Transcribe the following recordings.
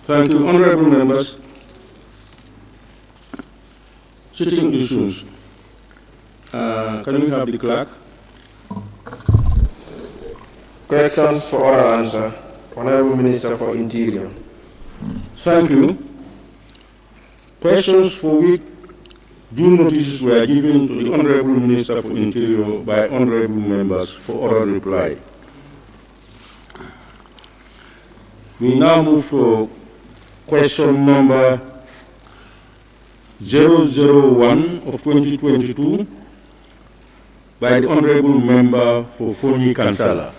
Thank you, honorable members. Sitting issues. Can we have the clerk? Questions for oral answer. Honorable Minister for Interior. Thank you. Questions for which due notices were given to the Honorable Minister for Interior by honorable members for oral reply. We now move to question number 001 of 2022 by the Honorable Member for Fonyi Kansala.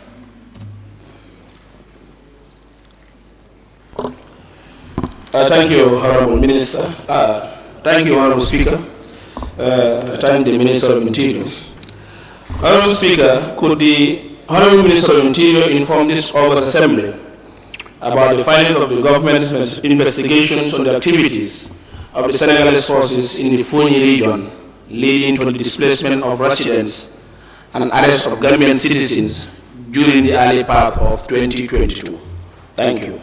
Thank you, Honorable Minister. Thank you, Honorable Speaker. Thank the Minister of Interior. Honorable Speaker, could the Honorable Minister of Interior inform this August Assembly about the findings of the government's investigations on the activities of the Senegalese forces in the Fonyi region, leading to the displacement of residents and arrest of Gambian citizens during the early part of 2022? Thank you.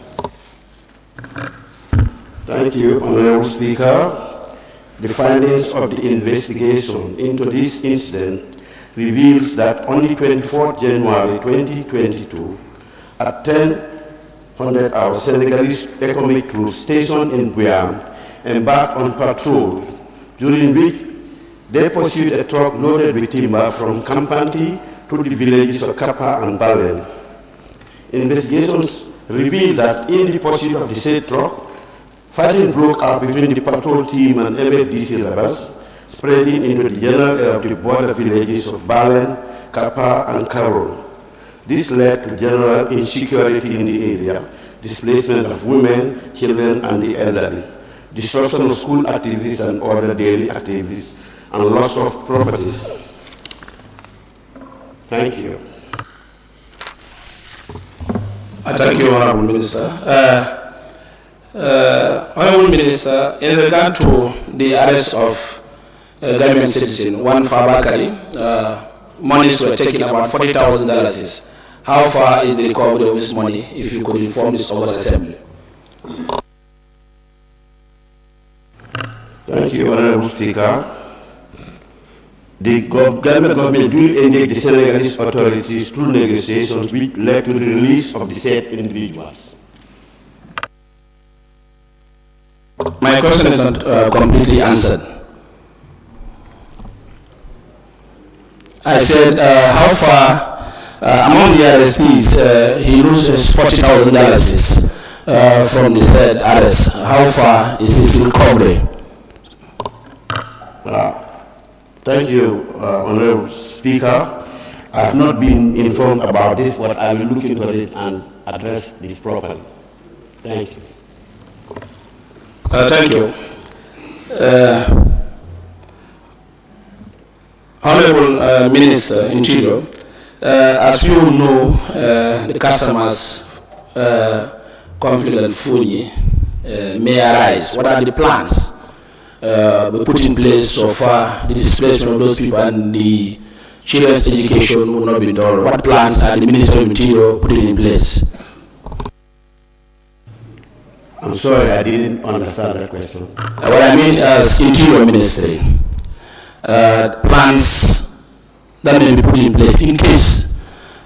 Thank you, Honorable Speaker. The findings of the investigation into this incident reveals that on the 24th January 2022, at 10:00 hours, Senegalese economic troops stationed in BIANS embarked on patrol, during which they pursued a truck loaded with timber from Kampanti to the villages of Kappa and Balen. Investigations revealed that in the pursuit of the said truck, fighting broke out between the patrol team and MFDC rebels, spreading into the general area of the border villages of Balen, Kappa, and Karol. This led to general insecurity in the area, displacement of women, children, and the elderly, disruption of school activities and other daily activities, and loss of properties. Thank you. Thank you, Honorable Minister. Honorable Minister, in regard to the arrest of Gambian citizen, one Fabakari, monies were taken about $40,000. How far is the recovery of this money, if you could inform this August Assembly? Thank you, Honorable Speaker. The Gambian government will engage the Senegalese authorities through negotiations which led to the release of the said individuals. My question is not completely answered. I said, how far, among the arrestees, he loses $40,000 from the said arrest. How far is his recovery? Thank you, Honorable Speaker. I have not been informed about this, but I will look into it and address this properly. Thank you. Thank you. Honorable Minister Interior, as you know, the customers' conflict at Fonyi may arise. What are the plans we put in place so far? The displacement of those people and the children's education will not be done. What plans are the Minister of Interior putting in place? I'm sorry, I didn't understand that question. What I mean as Interior Ministry, plans that may be put in place in case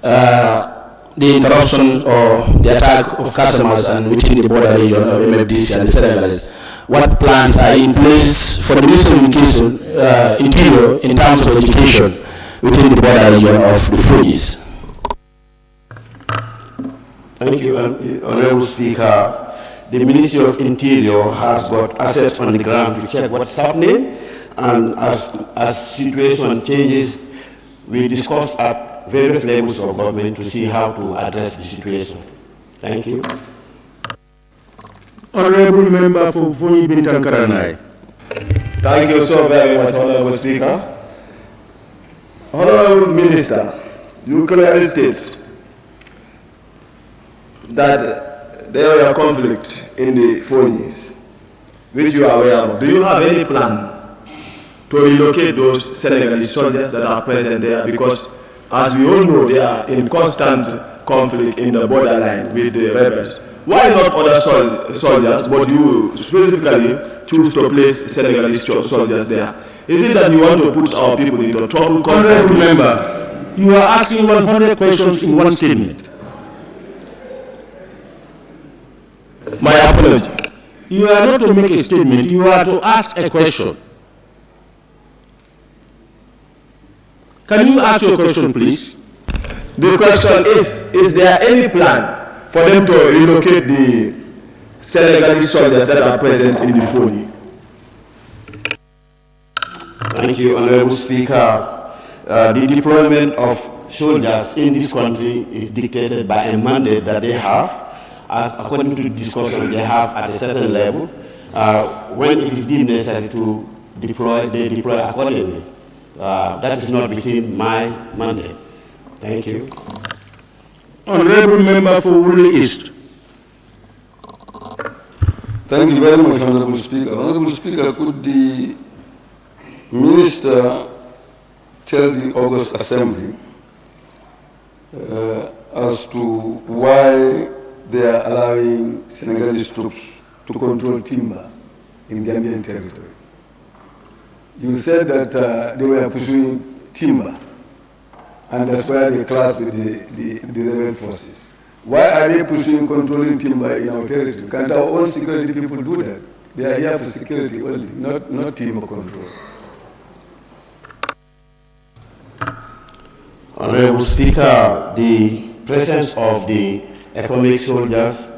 the interruption or the attack of customers and within the border region of MFDC and the Senegalese. What plans are in place for the Ministry of Interior in terms of education within the border region of the Fujis? Thank you, Honorable Speaker. The Ministry of Interior has got assets on the ground to check what's happening, and as situation changes, we discuss at various levels of government to see how to address the situation. Thank you. Honorable Member for Fonyi Bintankaranai. Thank you so very much, Honorable Speaker. Honorable Minister, you clearly state that there were conflicts in the Fonyis, which you are aware of. Do you have any plan to relocate those Senegalese soldiers that are present there? Because, as we all know, they are in constant conflict in the borderline with the rebels. Why not other soldiers, but you specifically choose to place Senegalese soldiers there? Is it that you want to put our people into trouble? Honorable member, you are asking 100 questions in one statement. My apology. You are not to make a statement, you are to ask a question. Can you ask your question, please? The question is there any plan for them to relocate the Senegalese soldiers that are present in the Foni? Thank you, Honorable Speaker. The deployment of soldiers in this country is dictated by a mandate that they have, according to the discussion they have at a certain level. When it is deemed necessary to deploy, they deploy accordingly. That is not within my mandate. Thank you. Honorable member for Woodley East. Thank you very much, Honorable Speaker. Honorable Speaker, could the Minister tell the August Assembly as to why they are allowing Senegalese troops to control timber in Gambian territory? You said that they were pursuing timber, and that's why they clashed with the rebel forces. Why are they pursuing controlling timber in our territory? Can't our own security people do that? They are here for security only, not timber control. Honorable Speaker, the presence of the economic soldiers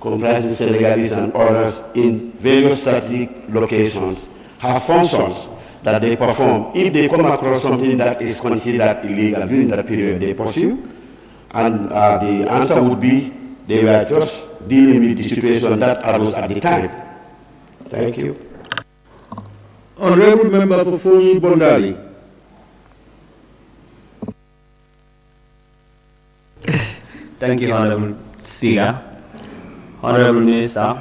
comprising Senegalese and others in various strategic locations have functions that they perform. If they come across something that is considered illegal during that period, they pursue. And the answer would be they were just dealing with the situation that arose at the time. Thank you. Honorable member for Foni Bondali. Thank you, Honorable Speaker. Honorable Minister,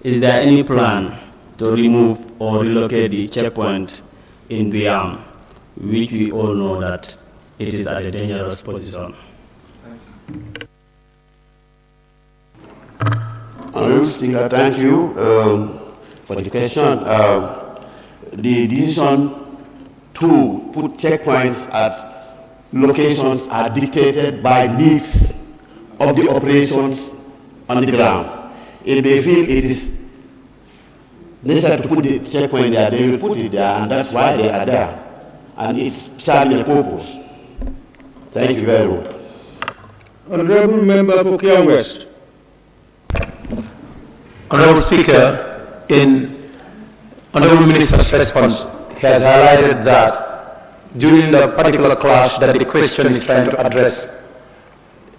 is there any plan to remove or relocate the checkpoint in BIANS, which we all know that it is at a dangerous position? Honorable Speaker, thank you for the question. The decision to put checkpoints at locations are dictated by needs of the operations on the ground. If they feel it is necessary to put the checkpoint there, they will put it there, and that's why they are there. And it's serving a purpose. Thank you very much. Honorable member for Kiang West. Honorable Speaker, in Honorable Minister's response, he has highlighted that during the particular clash that the question is trying to address,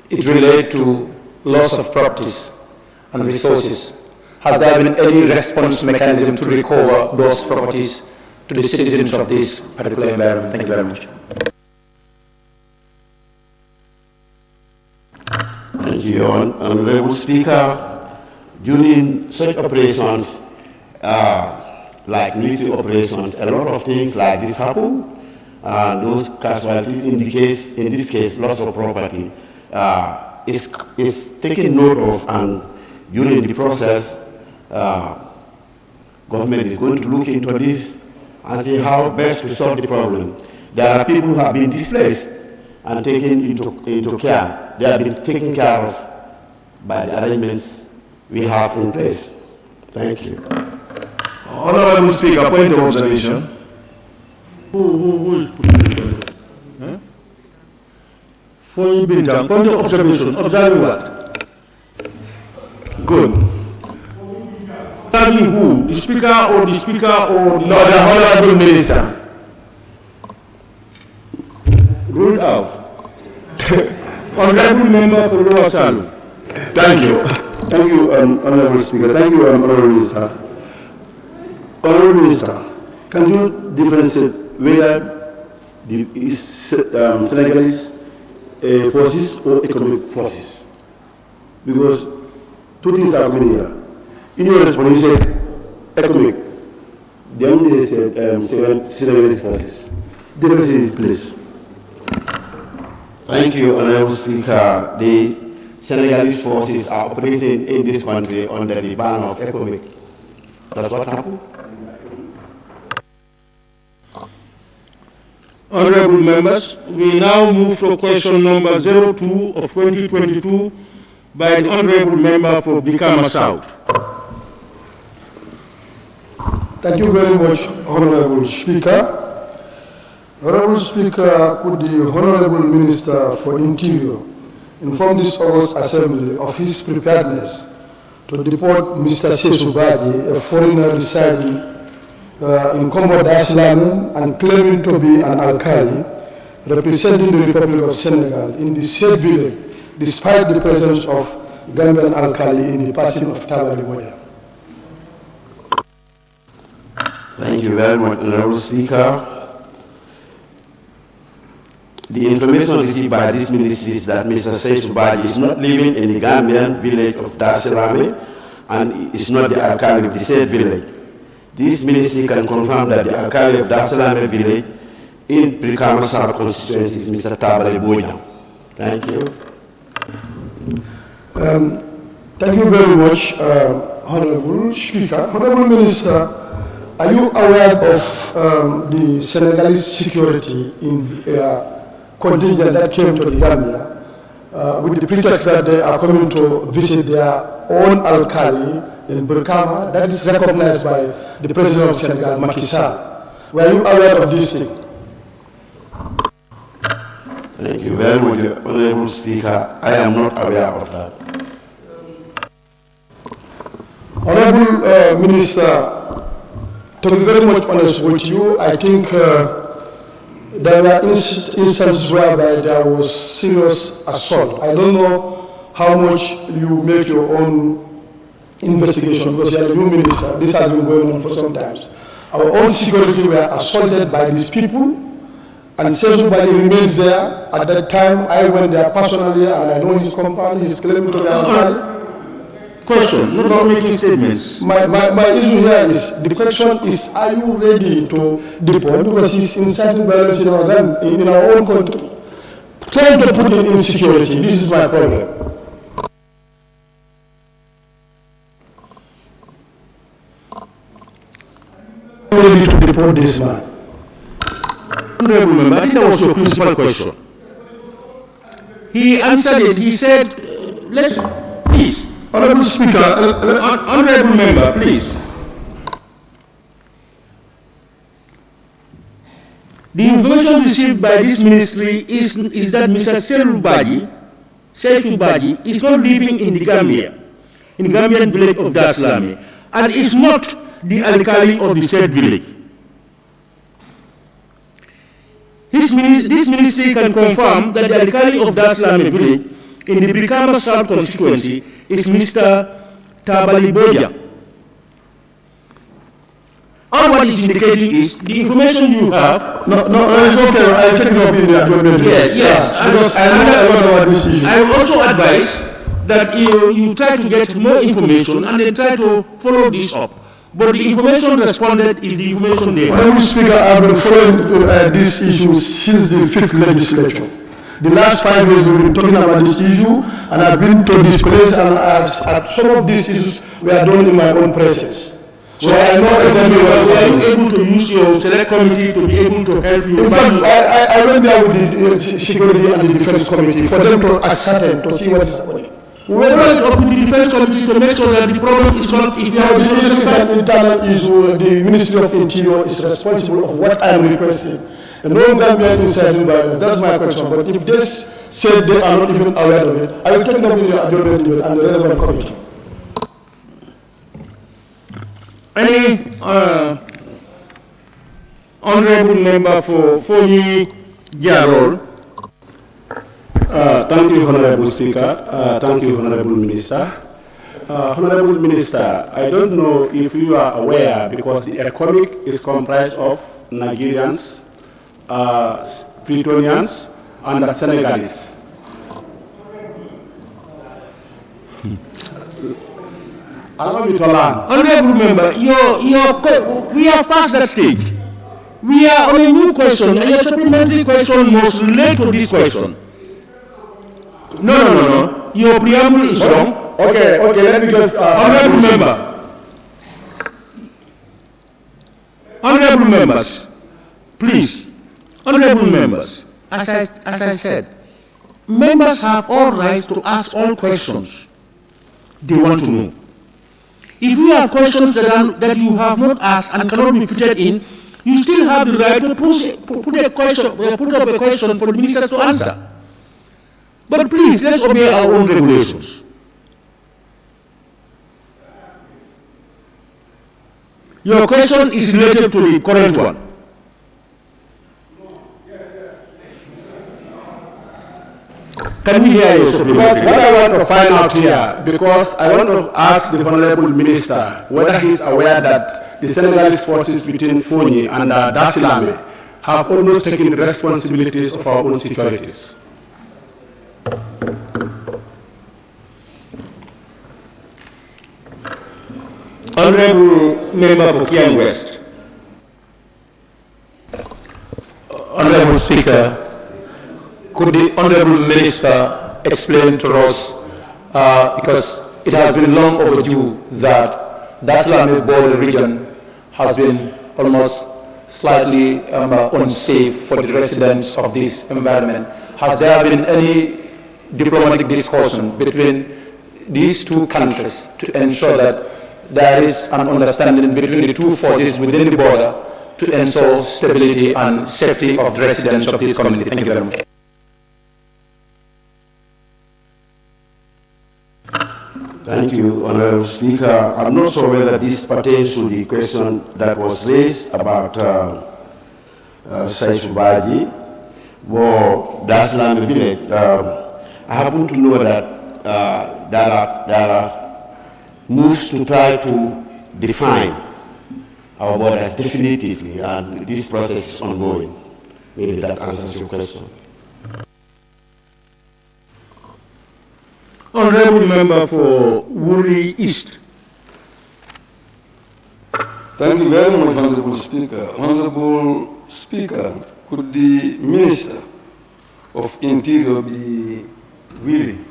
it relates to loss of properties and resources. Has there been any response mechanism to recover those properties to the citizens of this particular environment? Thank you very much. Thank you, Honorable Speaker. During such operations, like military operations, a lot of things like this happen. Those casualties, in this case, loss of property, is taken note of, and during the process, government is going to look into this and see how best to solve the problem. There are people who have been displaced and taken into care. They have been taken care of by the arrangements we have in place. Thank you. Honorable Speaker, point of observation. Who is putting the point? Huh? Foni Bintang, point of observation. Observing what? Good. Observing who? The speaker or the speaker or the... No, the Honorable Minister. Ruled out. Honorable member for Lower Salu. Thank you. Thank you, Honorable Speaker. Thank you, Honorable Minister. Honorable Minister, can you differentiate whether the Senegalese forces or economic forces? Because two things are going here. In your response, you said economic. Then they said Senegalese forces. Differentiate, please. Thank you, Honorable Speaker. The Senegalese forces are operating in this country under the banner of economic. That's what happened. Honorable members, we now move to question number 02 of 2022 by the Honorable Member for Brikama South. Thank you very much, Honorable Speaker. Honorable Speaker, could the Honorable Minister for Interior inform this August Assembly of his preparedness to deport Mr. Sesu Badji, a foreigner residing in Kombo Dar es Salaam and claiming to be an alkali representing the Republic of Senegal in the said village, despite the presence of Gambian alkali in the passing of Tabali Boya. Thank you very much, Honorable Speaker. The information received by this ministry is that Mr. Sesu Badji is not living in the Gambian village of Dar es Salaam and is not the alkali of the said village. This ministry can confirm that the alkali of Dar es Salaam village in Brikama South constituency is Mr. Tabali Boya. Thank you. Thank you very much, Honorable Speaker. Honorable Minister, are you aware of the Senegalese security in contingent that came to the Gambia with the pretext that they are coming to visit their own alkali in Brikama that is recognized by the President of Senegal, Macky Sall? Were you aware of this thing? Thank you very much, Honorable Speaker. I am not aware of that. Honorable Minister, to be very much honest with you, I think there were instances whereby there was serious assault. I don't know how much you make your own investigation because you are a new minister. This has been going on for some time. Our own security were assaulted by these people, and Sesu Badji remains there. At that time, I went there personally, and I know his compound. He's claiming to be an Question, not making statements. My issue here is, the question is, are you ready to deport? Because he's inciting violence in our own country. Trying to put in insecurity, this is my problem. Ready to deport this man? Honorable Member, I think that was your principal question. He answered it, he said, please. Honorable Speaker, Honorable Member, please. The information received by this ministry is that Mr. Sesu Badji is not living in the Gambia, in Gambian village of Dar es Salaam, and is not the alkali of the said village. This ministry can confirm that the alkali of Dar es Salaam village in the Brikama South constituency is Mr. Tabali Boya. All what is indicating is the information you have. No, it's okay. I'll take your opinion. Yes. Because I know a lot about this issue. I also advise that you try to get more information and then try to follow this up. But the information responded is the information they have. Honorable Speaker, I've been following this issue since the 5th legislature. The last 5 years we've been talking about this issue, and I've been to this place, and some of these issues were done in my own presence. So I know exactly what's happening. Were you able to use your select committee to be able to help you? In fact, I went there with the security and the defense committee for them to ascertain, to see what is happening. We were going up with the defense committee to make sure that the problem is solved. If you have the issue is an internal issue, the Ministry of Interior is responsible of what I am requesting. And no Gambian inciting violence. That's my question. But if they said they are not even aware of it, I will take them in the adjournment debate and the relevant committee. Any honorable member for Fonyi Jarol? Thank you, Honorable Speaker. Thank you, Honorable Minister. Honorable Minister, I don't know if you are aware, because the ECOMIC is comprised of Nigerians, Britonians, and Senegalese. Allow me to learn. Honorable member, we have passed that stage. We are on a new question, and your supplementary question must relate to this question. No. Your preamble is wrong. Okay, let me just... Honorable member. Honorable members, please. Honorable members, as I said, members have all rights to ask all questions they want to know. If you have questions that you have not asked and cannot be fitted in, you still have the right to put up a question for the minister to answer. But please, let's obey our own regulations. Your question is related to the current one. Can we hear you? Because what I want to find out here, because I want to ask the Honorable Minister whether he is aware that the Senegalese forces between Fonyi and Dasilame have almost taken the responsibilities of our own securities. Honorable Member for Kiang West. Honorable Speaker, could the Honorable Minister explain to us, because it has been long overdue that Dasilame border region has been almost slightly unsafe for the residents of this environment. Has there been any diplomatic discussion between these two countries to ensure that there is an understanding between the two forces within the border to ensure stability and safety of the residents of this community? Thank you very much. Thank you, Honorable Speaker. I'm not sure whether this pertains to the question that was raised about Saisubaji or Dasilame village. I happen to know that there are moves to try to define our borders definitively, and this process is ongoing. Maybe that answers your question. Honorable Member for Wuri East. Thank you very much, Honorable Speaker. Honorable Speaker, could the Minister of Interior be willing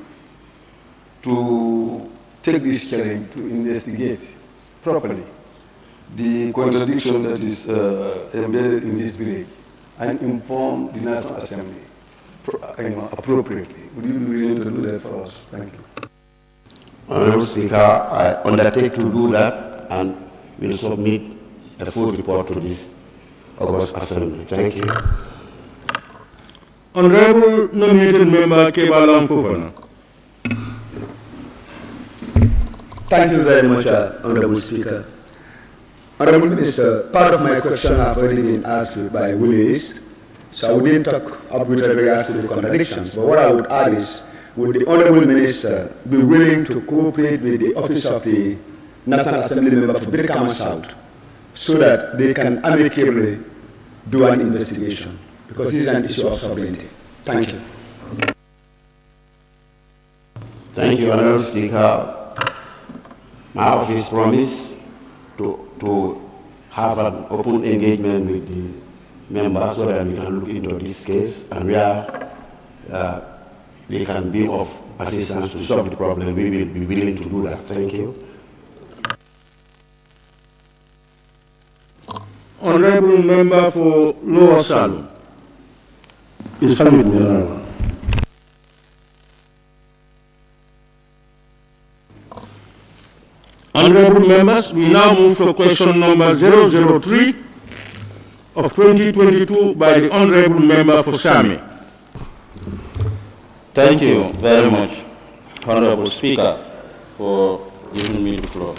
to take this challenge to investigate properly the contradiction that is embedded in this village and inform the National Assembly appropriately? Would you be willing to do that for us? Thank you. Honorable Speaker, I undertake to do that and will submit a full report to this August Assembly. Thank you. Honorable nominated member Kebalan Fofana. Thank you very much, Honorable Speaker. Honorable Minister, part of my question have already been asked by Willie East, so I wouldn't talk up with regards to the contradictions. But what I would add is, would the Honorable Minister be willing to cooperate with the Office of the National Assembly Member for Birkama South so that they can amicably do an investigation? Because this is an issue of sovereignty. Thank you. Thank you, Honorable Speaker. My office promised to have an open engagement with the members so that we can look into this case, and where they can be of assistance to solve the problem, we will be willing to do that. Thank you. Honorable Member for Lower Salon. It's fine with me, Honorable. Honorable members, we now move to question number 003 of 2022 by the Honorable Member for Sami. Thank you very much, Honorable Speaker, for giving me the floor.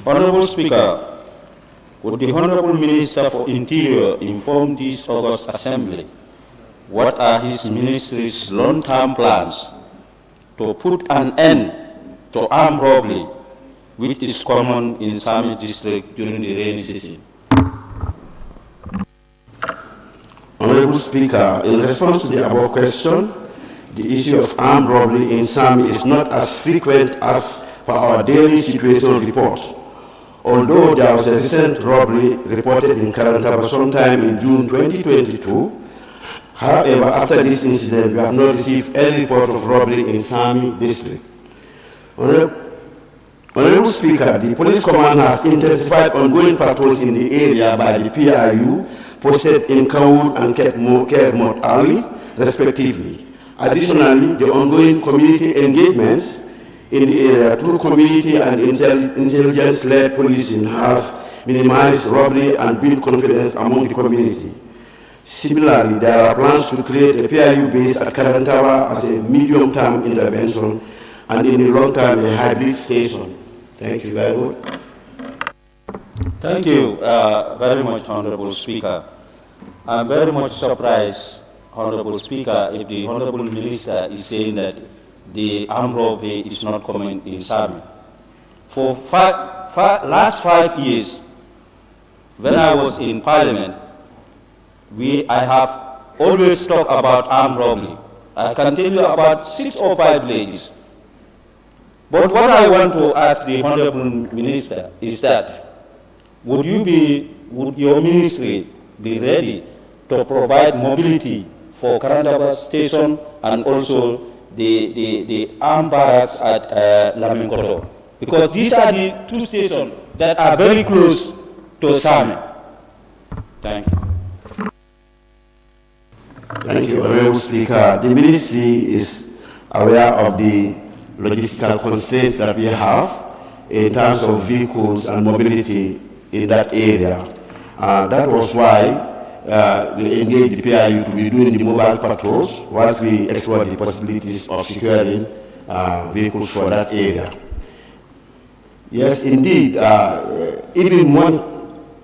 Honorable Speaker, would the Honorable Minister for Interior inform this August Assembly what are his ministry's long-term plans to put an end to armed robbery, which is common in Sami district during the rainy season? Honorable Speaker, in response to the above question, the issue of armed robbery in Sami is not as frequent as per our daily situation report. Although there was a recent robbery reported in Karantaba sometime in June 2022, However, after this incident, we have not received any report of robbery in Sami district. Honorable Speaker, the police command has intensified ongoing patrols in the area by the PIU posted in Kaur and Kermot Ali, respectively. Additionally, the ongoing community engagements in the area through community and intelligence-led policing has minimized robbery and built confidence among the community. Similarly, there are plans to create a PIU base at Karantawa as a medium-term intervention and in the long term a hybrid station. Thank you very much. Thank you very much, Honorable Speaker. I'm very much surprised, Honorable Speaker, if the Honorable Minister is saying that the armed robbery is not common in Sami. For last 5 years, when I was in Parliament, I have always talked about armed robbery. I can tell you about 6 or 5 villages. But what I want to ask the Honorable Minister is that, would your ministry be ready to provide mobility for Karandaba Station and also the armed barracks at Laminkoto? Because these are the 2 stations that are very close to Sami. Thank you. Thank you, Honorable Speaker. The ministry is aware of the logistical constraints that we have in terms of vehicles and mobility in that area. That was why we engaged the PIU to be doing the mobile patrols whilst we explore the possibilities of securing vehicles for that area. Yes, indeed, even one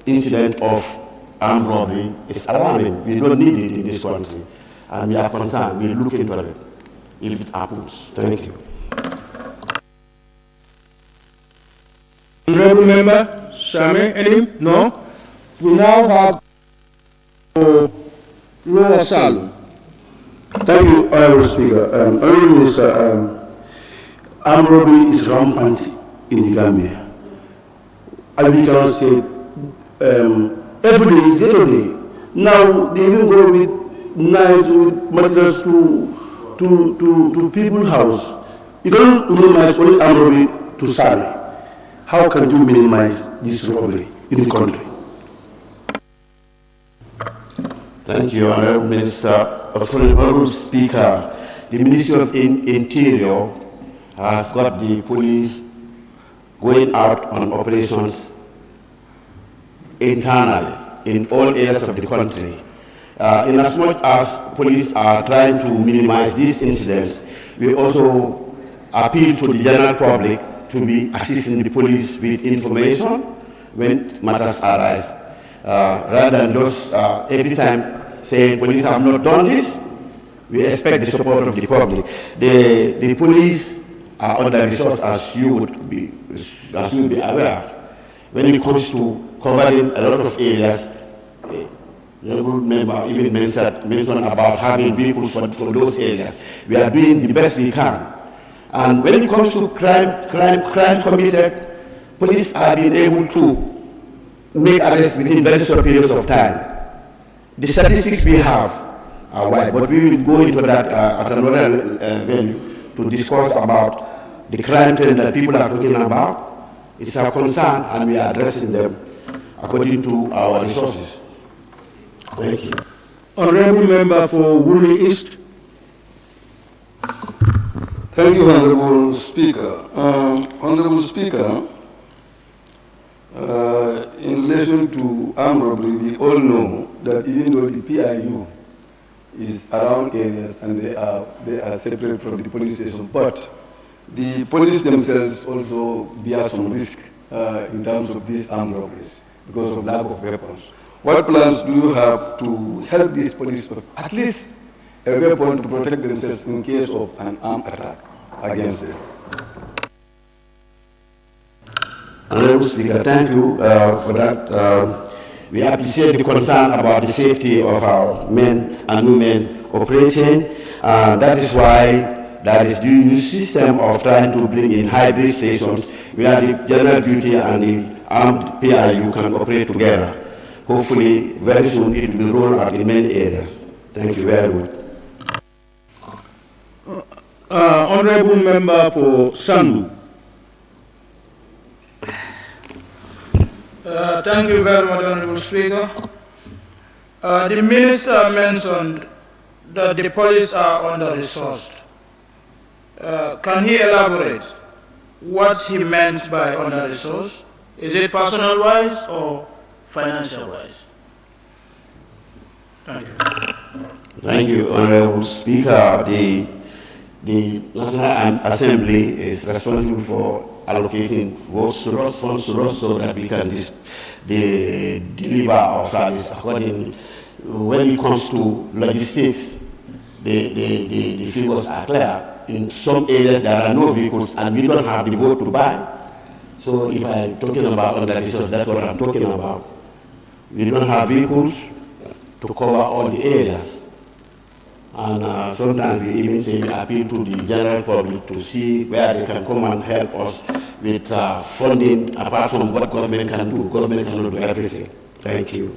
incident of armed robbery is alarming. We don't need it in this country. And we are concerned. We look into it if it happens. Thank you. Honorable Member, Sami, any? No? We now have Lower Salum. Thank you, Honorable Speaker. Honorable Minister, armed robbery is rampant in the Gambia. And we cannot say every day is day to day. Now they even go with knives, with materials to people's house. You cannot minimize only armed robbery to Sami. How can you minimize this robbery in the country? Thank you, Honorable Minister. Honorable Speaker, the Ministry of Interior has got the police going out on operations internally in all areas of the country. In as much as police are trying to minimize these incidents, we also appeal to the general public to be assisting the police with information when matters arise. Rather than just every time saying police have not done this, we expect the support of the public. The police are under-resourced, as you would be aware. When it comes to covering a lot of areas, the honorable member even mentioned about having vehicles for those areas. We are doing the best we can. And when it comes to crime committed, police are being able to make arrests within very short periods of time. The statistics we have are wide, but we will go into that at another venue to discuss about the crime trend that people are talking about. It's our concern, and we are addressing them according to our resources. Thank you. Honorable Member for Woolley East. Thank you, Honorable Speaker. Honorable Speaker, in relation to armed robbery, we all know that even though the PIU is around areas and they are separate from the police station, but the police themselves also bear some risk in terms of these armed robberies because of lack of weapons. What plans do you have to help these police at least a weapon to protect themselves in case of an armed attack against them? Honorable Speaker, thank you for that. We appreciate the concern about the safety of our men and women operating. That is why there is the new system of trying to bring in hybrid stations where the general duty and the armed PIU can operate together. Hopefully, very soon it will roll out in many areas. Thank you very much. Honorable Member for Sandu. Thank you very much, Honorable Speaker. The Minister mentioned that the police are under-resourced. Can he elaborate what he meant by under-resourced? Is it personnel-wise or financial-wise? Thank you. Thank you, Honorable Speaker. The National Assembly is responsible for allocating votes to us, funds to us, so that we can deliver our service accordingly. When it comes to logistics, the figures are clear. In some areas there are no vehicles and we don't have the vote to buy. So if I'm talking about under-resourced, that's what I'm talking about. We don't have vehicles to cover all the areas. And sometimes we even say we appeal to the general public to see where they can come and help us with funding, apart from what government can do. Government cannot do everything. Thank you.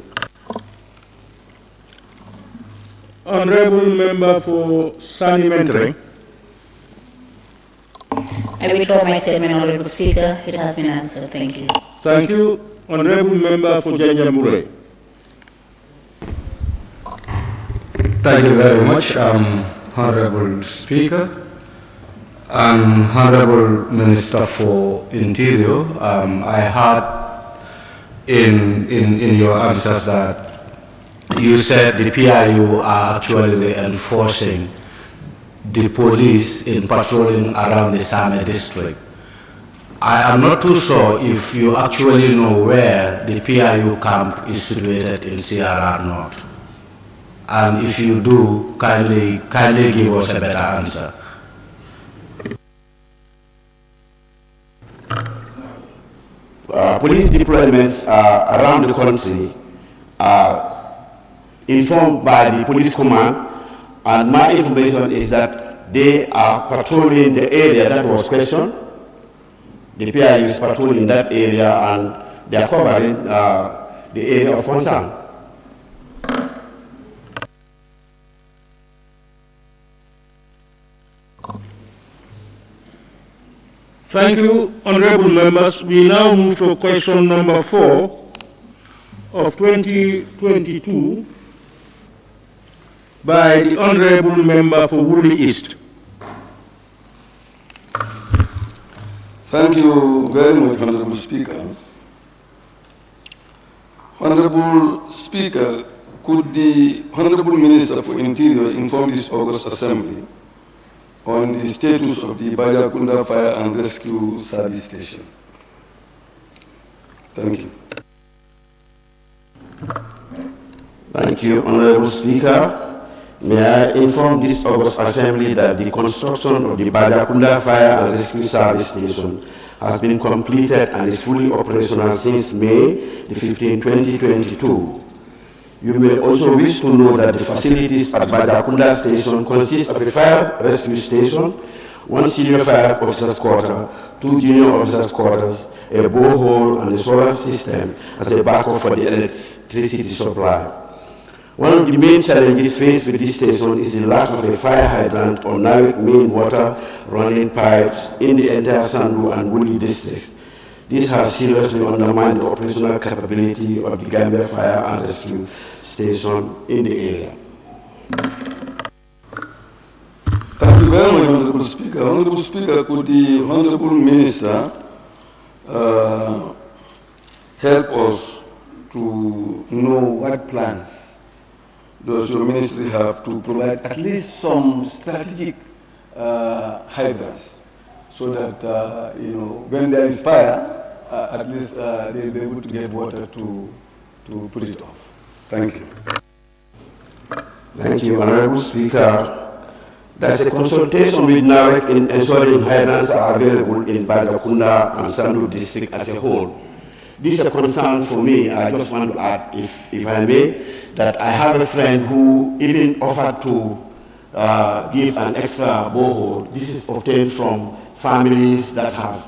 Honorable Member for Sanimentary. I withdraw my statement, Honorable Speaker. It has been answered. Thank you. Thank you. Honorable Member for Janjamure. Thank you very much, Honorable Speaker and Honorable Minister for Interior. I heard in your answers that you said the PIU are actually enforcing the police in patrolling around the Same district. I am not too sure if you actually know where the PIU camp is situated in CRR North. And if you do, kindly give us a better answer. Police deployments around the country are informed by the police command, and my information is that they are patrolling the area that was questioned. The PIU is patrolling that area and they are covering the area of concern. Thank you, honorable members. We now move to question number 4 of 2022 by the honorable member for Woodley East. Thank you very much, Honorable Speaker. Honorable Speaker, could the Honorable Minister for Interior inform this August Assembly on the status of the Bajakunda Fire and Rescue Service Station? Thank you. Thank you, Honorable Speaker. May I inform this August Assembly that the construction of the Bajakunda Fire and Rescue Service Station has been completed and is fully operational since May the 15, 2022. You may also wish to know that the facilities at Bajakunda Station consist of a fire rescue station, 1 senior fire officer's quarter, 2 junior officer's quarters, a borehole, and a solar system as a backup for the electricity supply. One of the main challenges faced with this station is the lack of a fire hydrant or main water running pipes in the entire Sandu and Woolly districts. This has seriously undermined the operational capability of the Gambia Fire and Rescue Station in the area. Thank you very much, Honorable Speaker. Honorable Speaker, could the Honorable Minister help us to know what plans does your ministry have to provide at least some strategic hydrants, so that when there is fire, at least they'll be able to get water to put it off. Thank you. Thank you, Honorable Speaker. There's a consultation with NAREC in ensuring hydrants are available in Bajakunda and Sandu district as a whole. This is a concern for me. I just want to add, if I may, that I have a friend who even offered to give an extra borehole. This is obtained from families that have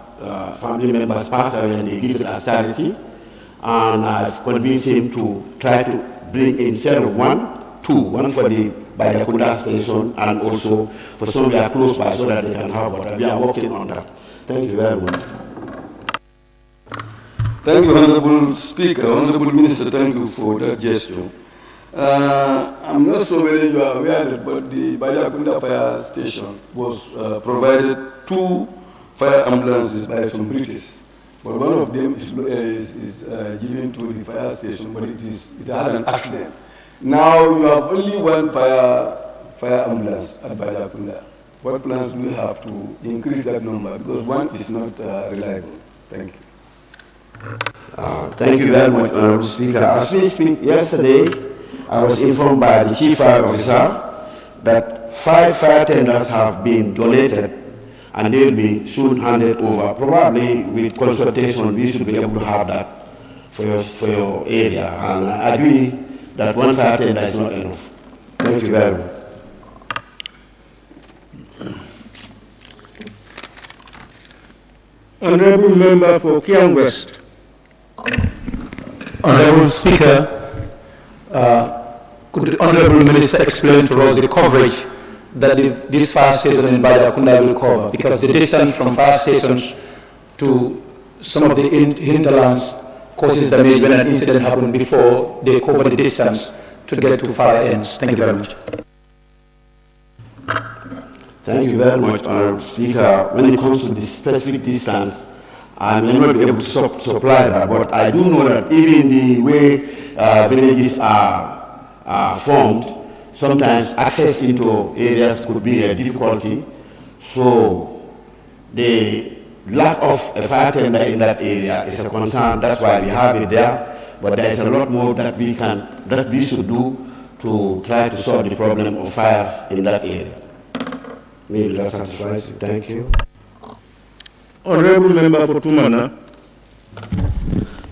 family members passed away and they give it as charity. And I've convinced him to try to bring in instead of 1, two, one for the Bayakunda station and also for some we are close by so that they can have water. We are working on that. Thank you very much. Thank you, Honorable Speaker. Honorable Minister, thank you for that gesture. I'm not so very you are aware, but the Bayakunda fire station was provided 2 fire ambulances by some British. But one of them is given to the fire station, but it had an accident. Now you have only 1 fire ambulance at Bayakunda. What plans do we have to increase that number? Because 1 is not reliable. Thank you. Thank you very much, Honorable Speaker. As we speak, yesterday, I was informed by the Chief Fire Officer that 5 fire tenders have been donated and they will be soon handed over. Probably with consultation, we should be able to have that for your area. And I agree that 1 fire tender is not enough. Thank you very much. Honorable Member for Kiang West. Honorable Speaker, could the Honorable Minister explain to us the coverage that this fire station in Bayakunda will cover? Because the distance from fire stations to some of the hinterlands causes damage when an incident happened before they cover the distance to get to fire ends. Thank you very much. Thank you very much, Honorable Speaker. When it comes to the specific distance, I may not be able to supply that, but I do know that even the way villages are formed, sometimes access into areas could be a difficulty. So the lack of a fire tender in that area is a concern. That's why we have it there. But there is a lot more that we should do to try to solve the problem of fires in that area. Maybe that satisfies you. Thank you. Honorable Member for Tumana.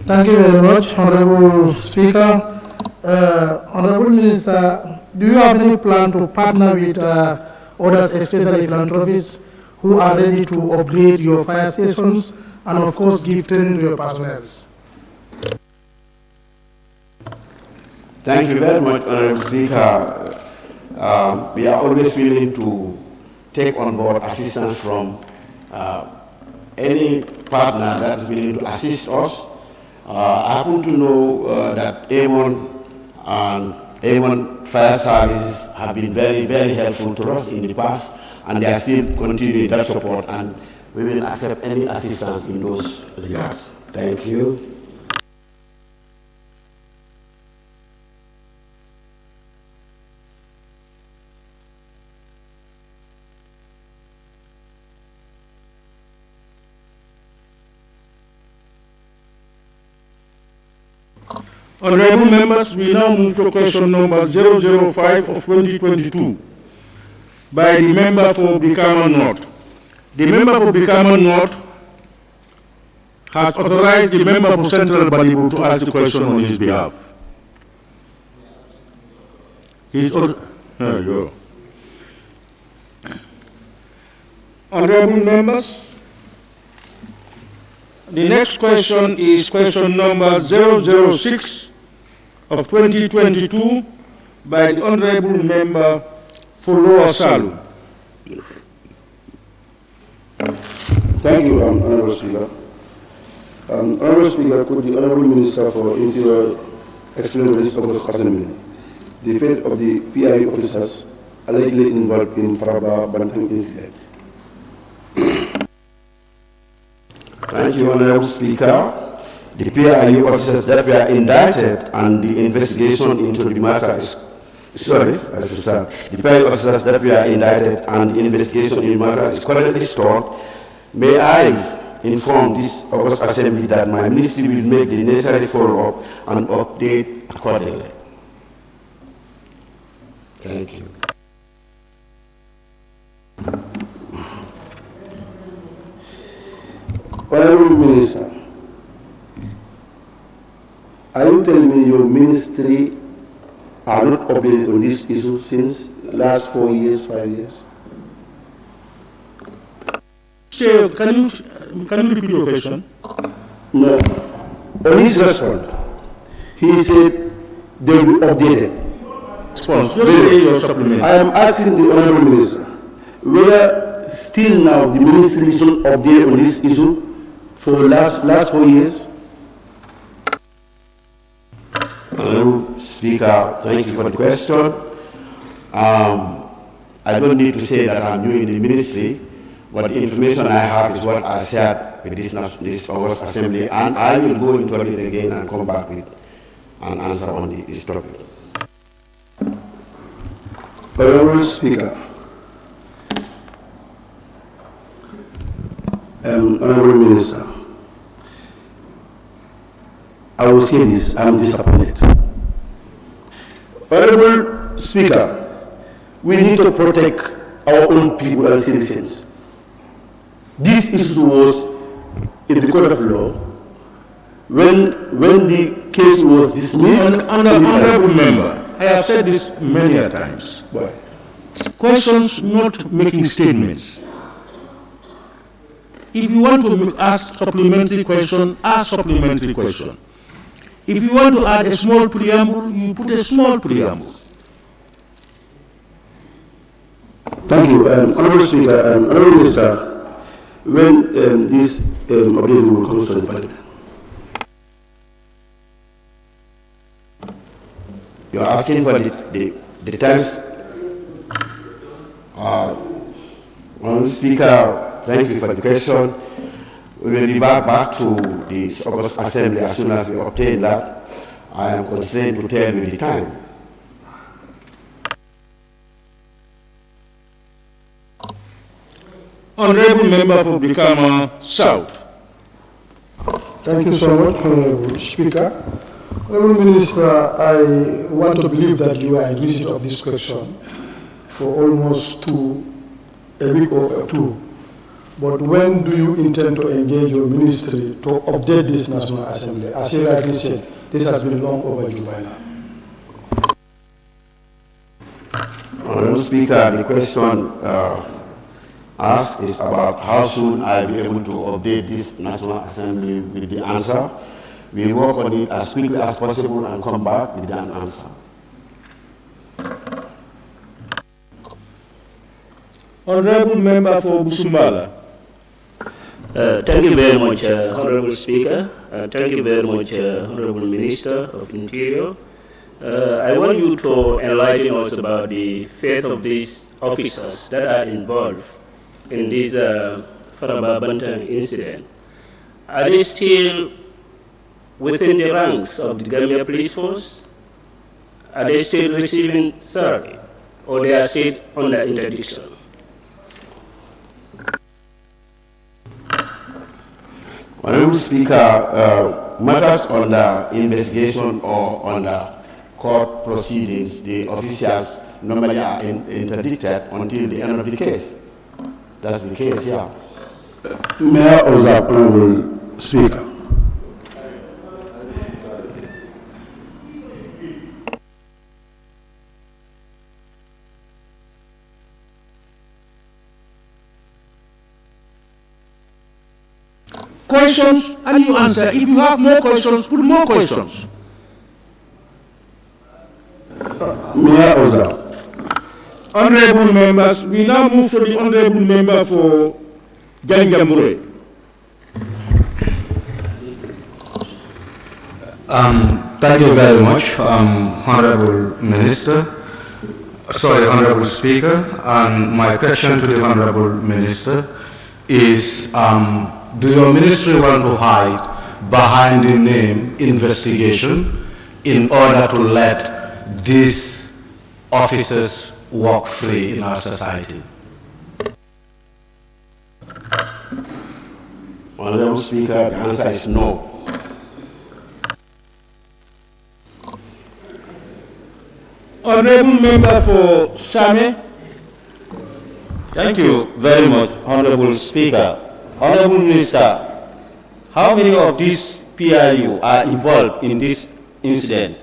Thank you very much, Honorable Speaker. Honorable Minister, do you have any plan to partner with others, especially philanthropists, who are ready to upgrade your fire stations and, of course, give training to your personnel? Thank you very much, Honorable Speaker. We are always willing to take on board assistance from any partner that is willing to assist us. I happen to know that Avon and Avon Fire Services have been very, very helpful to us in the past, and they are still continuing that support, and we will accept any assistance in those regards. Thank you. Honorable members, we now move to question number 005 of 2022 by the member for Brikama North. The member for Brikama North has authorized the member for Central Balibu to ask the question on his behalf. Honorable members, the next question is question number 006 of 2022 by the Honorable Member for Lower Salu. Thank you, Honorable Speaker. Honorable Speaker, could the Honorable Minister for Interior explain to this August Assembly the fate of the PIU officers allegedly involved in Faraba Bantam incident? Thank you, Honorable Speaker. The PIU officers that were indicted and the investigation into the matter is, the PIU officers that were indicted and the investigation in the matter is currently stored. May I inform this August Assembly that my ministry will make the necessary follow-up and update accordingly. Thank you. Honorable Minister, are you telling me your ministry are not updated on this issue since last 4 years, 5 years? Chair, can you repeat your question? No. On his response, he said they will be updated. response. Just say your supplement. I am asking the Honorable Minister whether still now the ministry is not updated on this issue for last 4 years. Honorable Speaker, thank you for the question. I don't need to say that I'm new in the ministry, but the information I have is what I shared with this August Assembly, and I will go into it again and come back with an answer on this topic. Honorable Speaker, Honorable Minister, I will say this, I am disappointed. Honorable Speaker, we need to protect our own people and citizens. This issue was in the court of law when the case was dismissed. Honorable member, I have said this many a times. Why? Questions, not making statements. If you want to ask supplementary question, ask supplementary question. If you want to add a small preamble, you put a small preamble. Thank you, Honorable Speaker. Honorable Minister, when this update will come to the Parliament? You're asking for the text. Honorable Speaker, thank you for the question. We will revert back to the August Assembly as soon as we obtain that. I am constrained to tell you the time. Honorable Member for Brikama South. Thank you so much, Honorable Speaker. Honorable Minister, I want to believe that you are in receipt of this question for almost a week or two. But when do you intend to engage your ministry to update this National Assembly? As you rightly said, this has been long overdue by now. Honorable Speaker, the question asked is about how soon I'll be able to update this National Assembly with the answer. We work on it as quickly as possible and come back with an answer. Honorable Member for Busumbala. Thank you very much, Honorable Speaker. Thank you very much, Honorable Minister of Interior. I want you to enlighten us about the fate of these officers that are involved in this Faraba Banta incident. Are they still within the ranks of the Gambia Police Force? Are they still receiving salary, or they are still under interdiction? Honorable Speaker, matters under investigation or under court proceedings, the officials normally are interdicted until the end of the case. That's the case here. May I observe, Honorable Speaker? Questions and you answer. If you have more questions, put more questions. May I observe? Honorable members, we now move to the Honorable Member for Janjambure. Thank you very much, Honorable Minister. Honorable Speaker. And my question to the Honorable Minister is, do your ministry want to hide behind the name investigation in order to let these officers walk free in our society? Honorable Speaker, the answer is no. Honorable Member for Same. Thank you very much, Honorable Speaker. Honorable Minister, how many of these PIU are involved in this incident?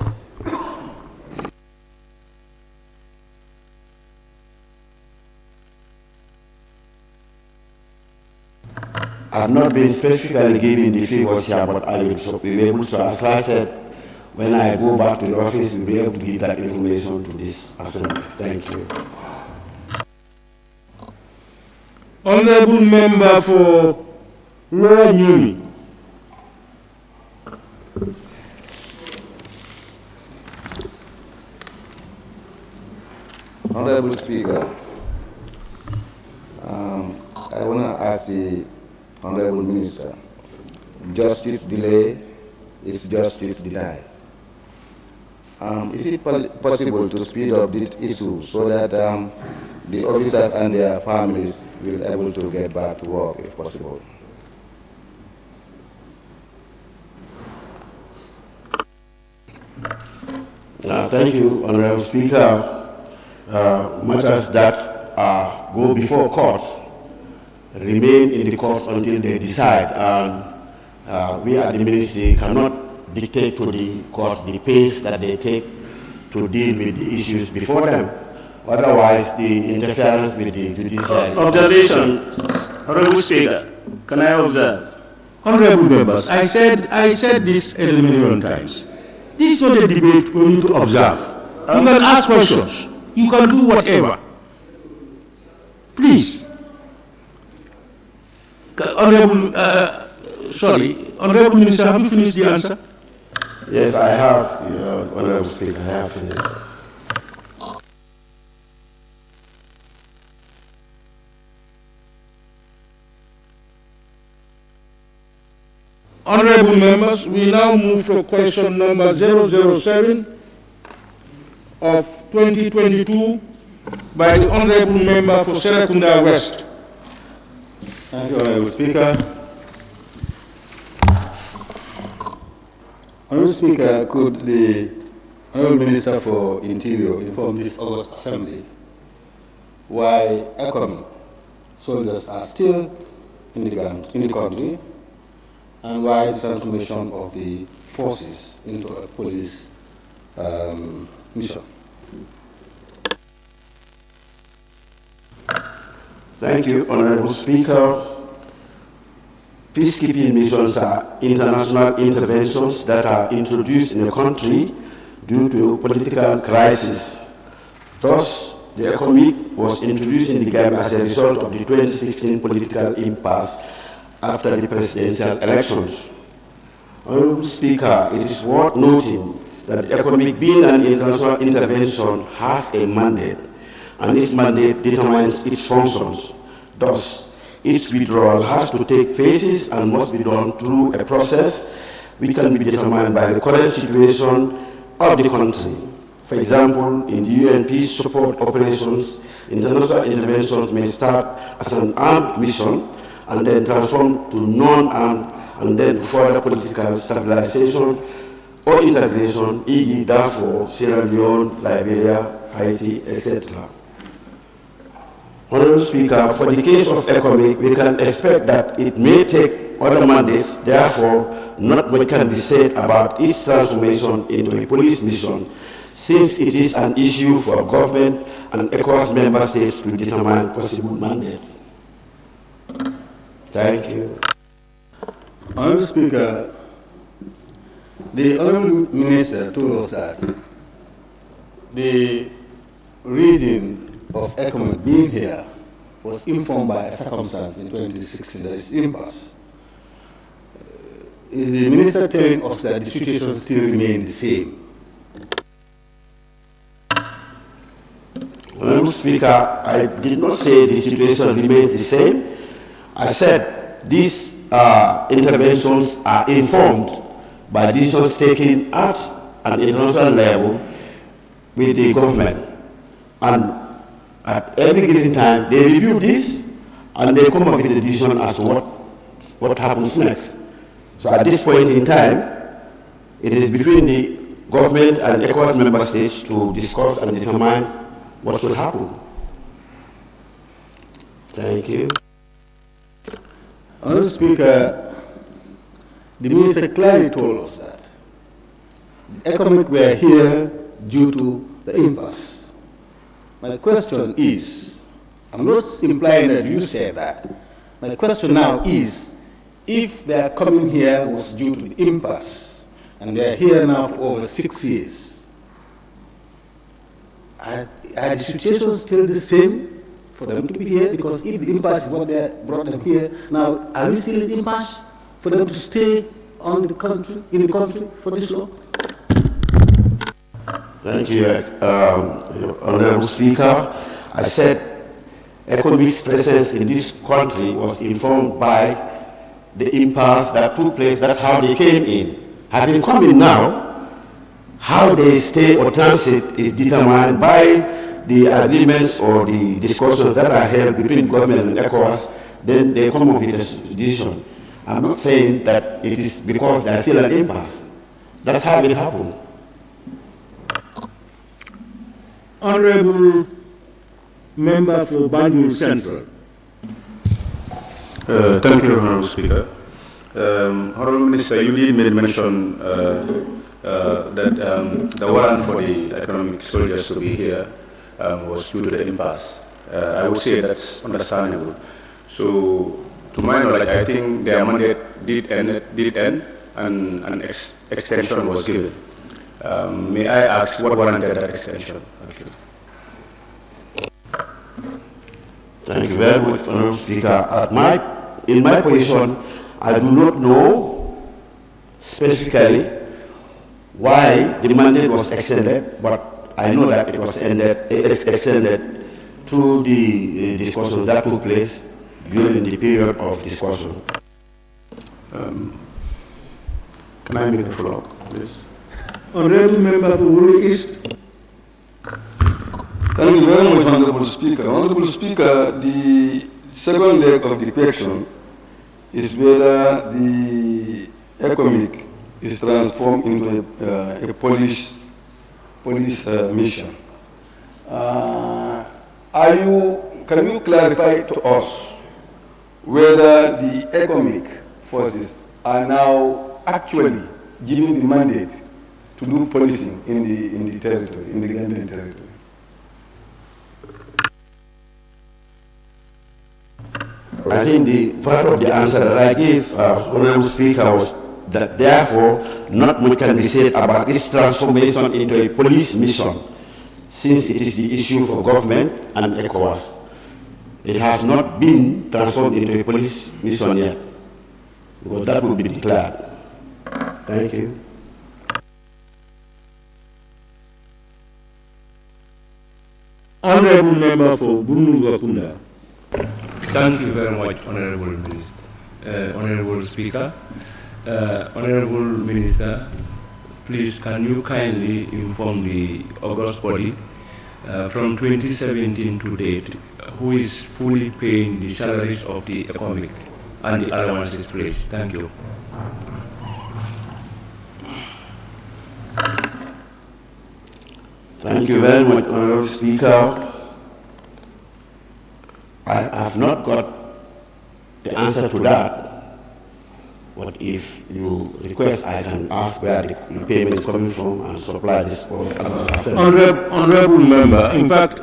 I have not been specifically given the figures here, but I will be able to, as I said, when I go back to the office, we'll be able to give that information to this assembly. Thank you. Honorable Member for Lower Newry. Honorable Speaker, I want to ask the Honorable Minister, justice delay is justice denied. Is it possible to speed up this issue so that the officers and their families will be able to get back to work if possible? Thank you, Honorable Speaker. Matters that go before courts remain in the courts until they decide. And we at the ministry cannot dictate to the courts the pace that they take to deal with the issues before them. Otherwise, the interference with the judiciary. Observation, Honorable Speaker, can I observe? Honorable members, I said this a million times. This is not a debate we need to observe. You can ask questions. You can do whatever. Please. Honorable Minister, have you finished the answer? Yes, I have, Honorable Speaker, I have finished. Honorable members, we now move to question number 007 of 2022 by the Honorable Member for Serekunda West. Thank you, Honorable Speaker. Honorable Speaker, could the Honorable Minister for Interior inform this August Assembly why economic soldiers are still in the country and why the transformation of the forces into a police mission? Thank you, Honorable Speaker. Peacekeeping missions are international interventions that are introduced in a country due to political crisis. Thus, the ECOMIC was introduced in the Gambia as a result of the 2016 political impasse after the presidential elections. Honorable Speaker, it is worth noting that the ECOMIC, being an international intervention, has a mandate, and its mandate determines its functions. Thus, its withdrawal has to take phases and must be done through a process which can be determined by the current situation of the country. For example, in the UN peace support operations, international interventions may start as an armed mission and then transform to non-armed and then further political stabilization or integration, e.g. Darfur, Sierra Leone, Liberia, Haiti, etc. Honorable Speaker, for the case of ECOMIC, we can expect that it may take other mandates. Therefore, not much can be said about its transformation into a police mission, since it is an issue for government and ECOWAS member states to determine possible mandates. Thank you. Honorable Speaker, the Honorable Minister told us that the reason of ECOMIC being here was informed by a circumstance in 2016, that is impasse. Is the Minister telling us that the situation still remains the same? Honorable Speaker, I did not say the situation remains the same. I said these interventions are informed by decisions taken at an international level with the government. And at every given time, they review this and they come up with a decision as to what happens next. So at this point in time, it is between the government and ECOWAS member states to discuss and determine what will happen. Thank you. Honorable Speaker, the Minister clearly told us that the ECOMIC were here due to the impasse. My question is, I'm not implying that you said that. My question now is, if their coming here was due to the impasse, and they are here now for over 6 years. Are the situations still the same for them to be here? Because if the impasse is what brought them here, now are we still in impasse for them to stay in the country for this long? Thank you, Honorable Speaker. I said ECOMIC's presence in this country was informed by the impasse that took place. That's how they came in. Having come in now, how they stay or transit is determined by the agreements or the discussions that are held between government and ECOWAS. Then they come up with a decision. I'm not saying that it is because there's still an impasse. That's how it happened. Honorable Member for Banjul Central. Thank you, Honorable Speaker. Honorable Minister, you did mention that the warrant for the economic soldiers to be here was due to the impasse. I would say that's understandable. So, to my knowledge, I think their mandate did end and an extension was given. May I ask what warranted that extension? Thank you. Thank you very much, Honorable Speaker. In my position, I do not know specifically why the mandate was extended, but I know that it was extended through the discussions that took place during the period of discussion. Can I make a follow-up, please? Honorable Member for Wuru East. Thank you very much, Honorable Speaker. Honorable Speaker, the second leg of the question is whether the ECOMIC is transformed into a police mission. Can you clarify to us whether the ECOMIC forces are now actually given the mandate to do policing in the territory, in the Gambian territory? I think the part of the answer that I gave, Honorable Speaker, was that therefore not much can be said about its transformation into a police mission, since it is the issue for government and ECOWAS. It has not been transformed into a police mission yet, because that will be declared. Thank you. Honorable Member for Bunu Wakunda. Thank you very much, Honorable Minister. Honorable Speaker, Honorable Minister, please can you kindly inform the August body from 2017 to date, who is fully paying the salaries of the ECOMIC and the allowances, please? Thank you. Thank you very much, Honorable Speaker. I have not got the answer to that, but if you request, I can ask where the payment is coming from and supply this. Honorable Member, in fact,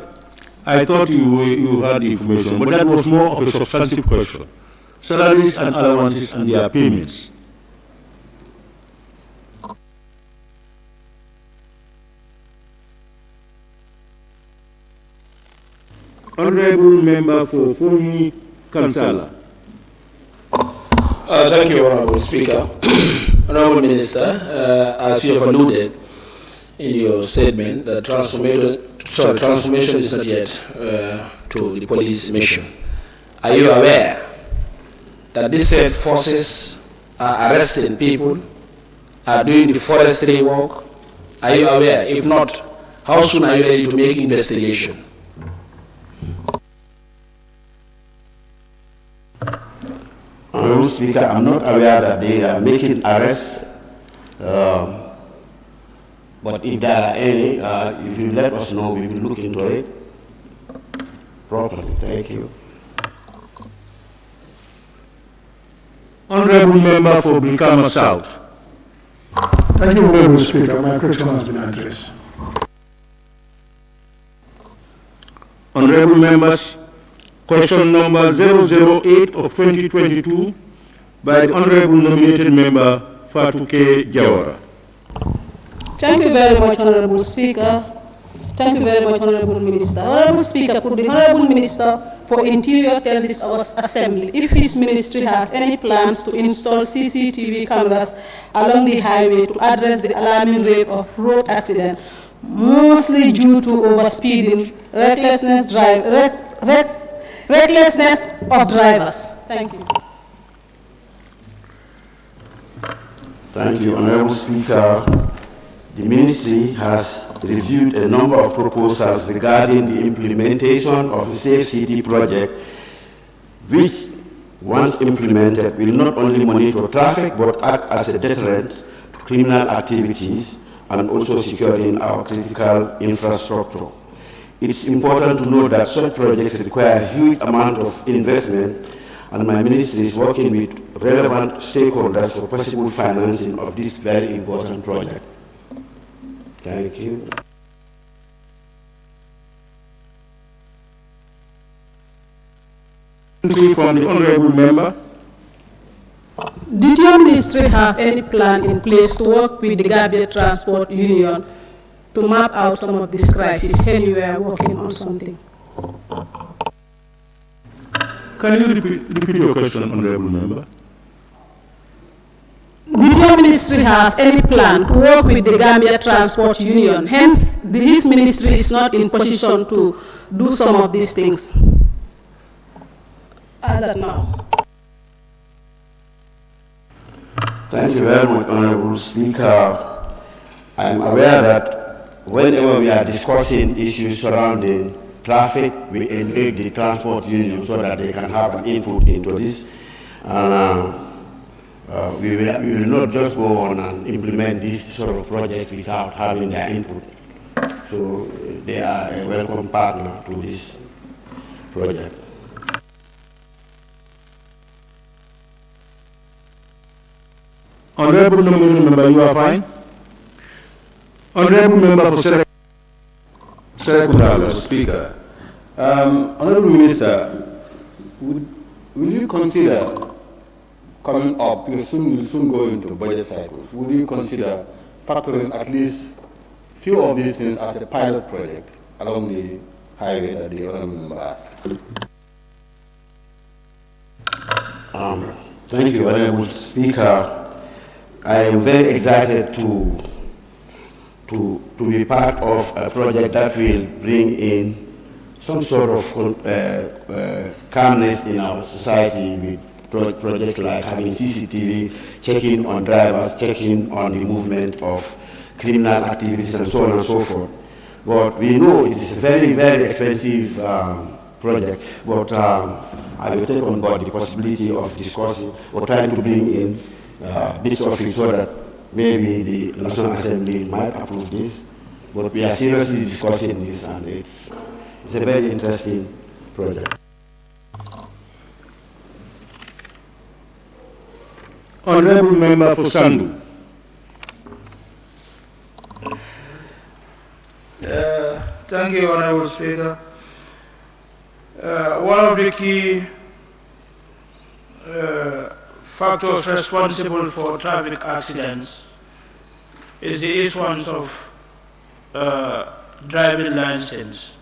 I thought you had the information, but that was more of a substantive question. Salaries and allowances and their payments. Honorable Member for Fumi Kansala. Thank you, Honorable Speaker. Honorable Minister, as you have alluded in your statement, the transformation is not yet to the police mission. Are you aware that these said forces are arresting people, are doing the forestry work? Are you aware? If not, how soon are you ready to make investigation? Honorable Speaker, I'm not aware that they are making arrests, but if there are any, if you let us know, we will look into it properly. Thank you. Honorable Member for Brikama South. Thank you, Honorable Speaker. My question has been addressed. Honorable Members, question number 008 of 2022 by the Honorable Nominated Member Fatou K. Jawara. Thank you very much, Honorable Speaker. Thank you very much, Honorable Minister. Honorable Speaker, could the Honorable Minister for Interior tell this Assembly if his ministry has any plans to install CCTV cameras along the highway to address the alarming rate of road accidents, mostly due to overspeeding, recklessness of drivers? Thank you. Thank you, Honorable Speaker. The Ministry has reviewed a number of proposals regarding the implementation of the Safe City project, which, once implemented, will not only monitor traffic but act as a deterrent to criminal activities and also securing our critical infrastructure. It's important to note that such projects require a huge amount of investment, and my ministry is working with relevant stakeholders for possible financing of this very important project. Thank you. From the Honorable Member. Did your ministry have any plan in place to work with the Gambia Transport Union to map out some of this crisis when you were working on something? Can you repeat your question, Honorable Member? Did your ministry has any plan to work with the Gambia Transport Union? Hence, his ministry is not in position to do some of these things as of now. Thank you very much, Honorable Speaker. I am aware that whenever we are discussing issues surrounding traffic, we engage the transport union so that they can have an input into this. We will not just go on and implement this sort of project without having their input. So they are a welcome partner to this project. Honorable Member, you are fine. Honorable Member for Mr. Speaker, Honorable Minister, will you consider coming up, you'll soon go into budget cycles, would you consider factoring at least few of these things as a pilot project along the highway that the Honorable Member asked? Thank you, Honorable Speaker. I am very excited to be part of a project that will bring in some sort of calmness in our society with projects like having CCTV, checking on drivers, checking on the movement of criminal activities and so on and so forth. But we know it is a very, very expensive project, but I will take on board the possibility of discussing or trying to bring in bits of it so that maybe the National Assembly might approve this. But we are seriously discussing this, and it's a very interesting project. Honorable Member for Sandu. Thank you, Honorable Speaker. One of the key factors responsible for traffic accidents is the issuance of driving license.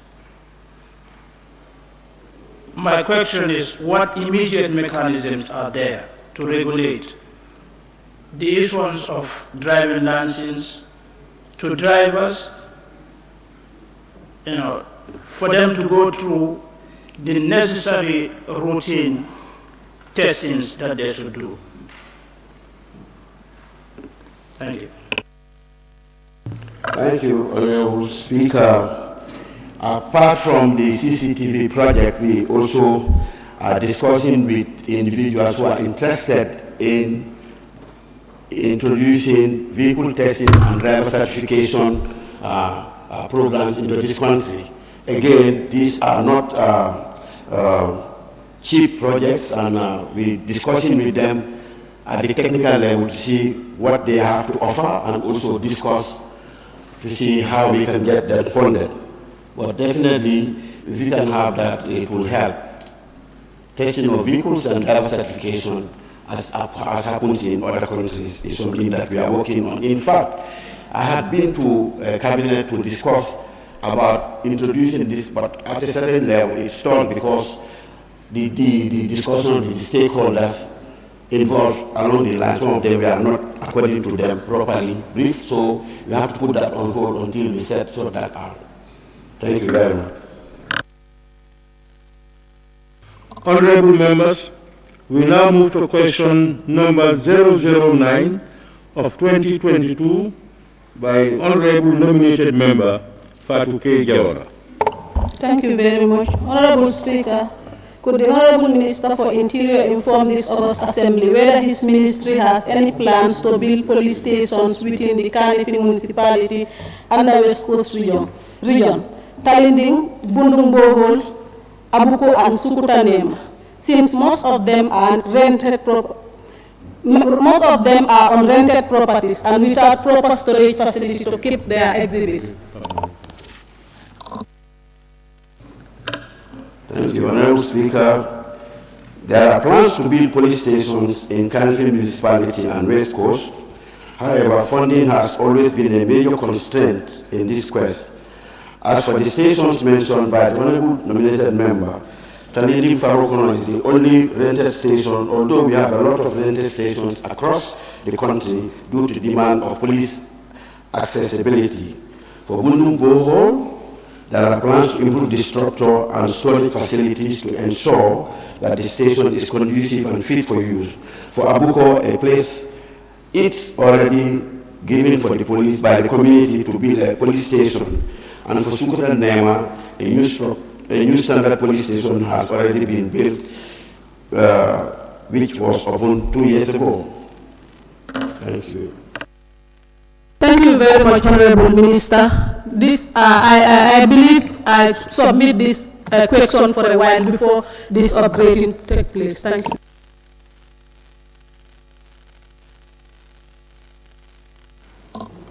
My question is, what immediate mechanisms are there to regulate the issuance of driving license to drivers, for them to go through the necessary routine testings that they should do? Thank you. Thank you, Honorable Speaker. Apart from the CCTV project, we also are discussing with individuals who are interested in introducing vehicle testing and driver certification programs into this country. Again, these are not cheap projects, and we're discussing with them at the technical level to see what they have to offer and also discuss to see how we can get that funded. But definitely, if we can have that, it will help. Testing of vehicles and driver certification, as happens in other countries, is something that we are working on. In fact, I had been to cabinet to discuss about introducing this, but at a certain level it stalled because the discussion with the stakeholders involved along the line. Some of them were not, according to them, properly briefed, so we have to put that on hold until we sort that out. Thank you very much. Honorable members, we now move to question number 009 of 2022 by Honorable nominated member Fatou K. Jawara. Thank you very much. Honorable Speaker, could the Honorable Minister for Interior inform this August Assembly whether his ministry has any plans to build police stations within the Kanifing municipality and the West Coast region, Talinding, Bundung-Bohol, Abuko and Sukutanema, since most of them are on rented properties and without proper storage facility to keep their exhibits. Thank you, Honorable Speaker. There are plans to build police stations in Kanifing municipality and West Coast. However, funding has always been a major constraint in this quest. As for the stations mentioned by the Honorable nominated member, Tanidi Farokono is the only rented station, although we have a lot of rented stations across the country due to demand of police accessibility. For Bundung Bohol, there are plans to improve the structure and storage facilities to ensure that the station is conducive and fit for use. For Abuko, a place it's already given for the police by the community to build a police station. And for Sukuta Nema, a new standard police station has already been built, which was opened 2 years ago. Thank you. Thank you very much, Honorable Minister. This, I believe I submit this question for a while before this upgrading takes place. Thank you.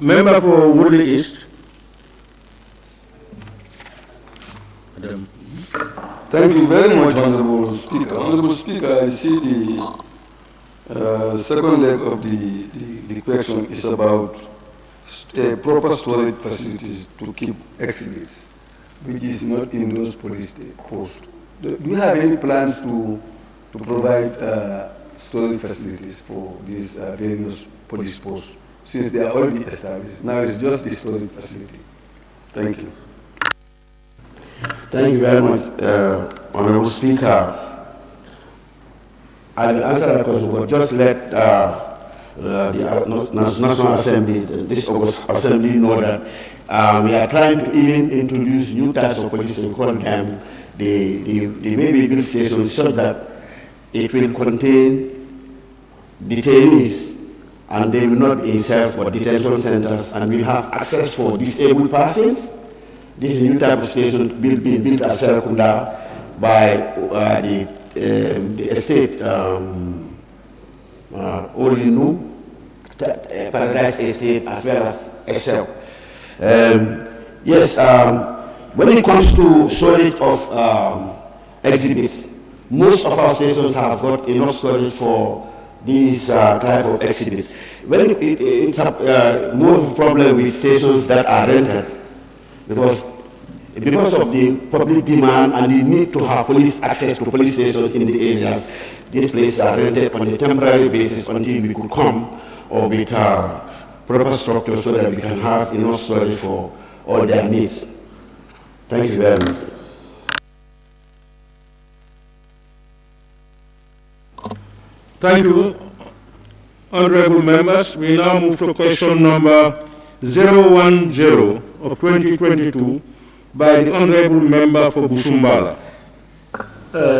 Member for Woodley East. Thank you very much, Honorable Speaker. Honorable Speaker, I see the second leg of the question is about proper storage facilities to keep exhibits, which is not in those police posts. Do you have any plans to provide storage facilities for these various police posts, since they are already established? Now it's just the storage facility. Thank you. Thank you very much, Honorable Speaker. I will answer that question, but just let the National Assembly, this August Assembly, know that we are trying to even introduce new types of police and call them the maybe build stations so that it will contain detainees and they will not be in cells but detention centers, and will have access for disabled persons. This is a new type of station being built at Serakunda by the estate, Olinu, Paradise Estate, as well as Excel. Yes, when it comes to storage of exhibits, most of our stations have got enough storage for these type of exhibits. When it's more of a problem with stations that are rented, because of the public demand and the need to have police access to police stations in the areas, these places are rented on a temporary basis until we could come or with proper structure so that we can have enough storage for all their needs. Thank you very much. Thank you, honorable members. We now move to question number 010 of 2022 by the honorable member for Busumbala.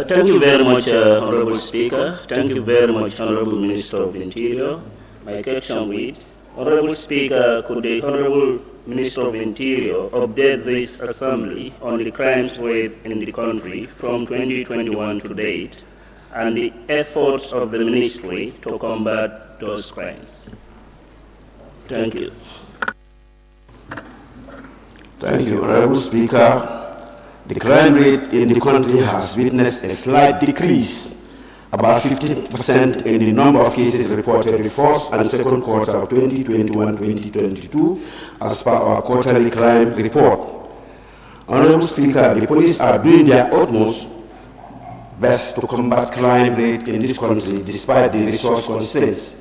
Thank you very much, Honorable Speaker. Thank you very much, Honorable Minister of Interior. My question reads, Honorable Speaker, could the Honorable Minister of Interior update this Assembly on the crimes rate in the country from 2021 to date and the efforts of the Ministry to combat those crimes? Thank you. Thank you, Honorable Speaker. The crime rate in the country has witnessed a slight decrease about 50% in the number of cases reported in the first and second quarter of 2021-2022, as per our quarterly crime report. Honorable Speaker, the police are doing their utmost best to combat crime rate in this country despite the resource constraints.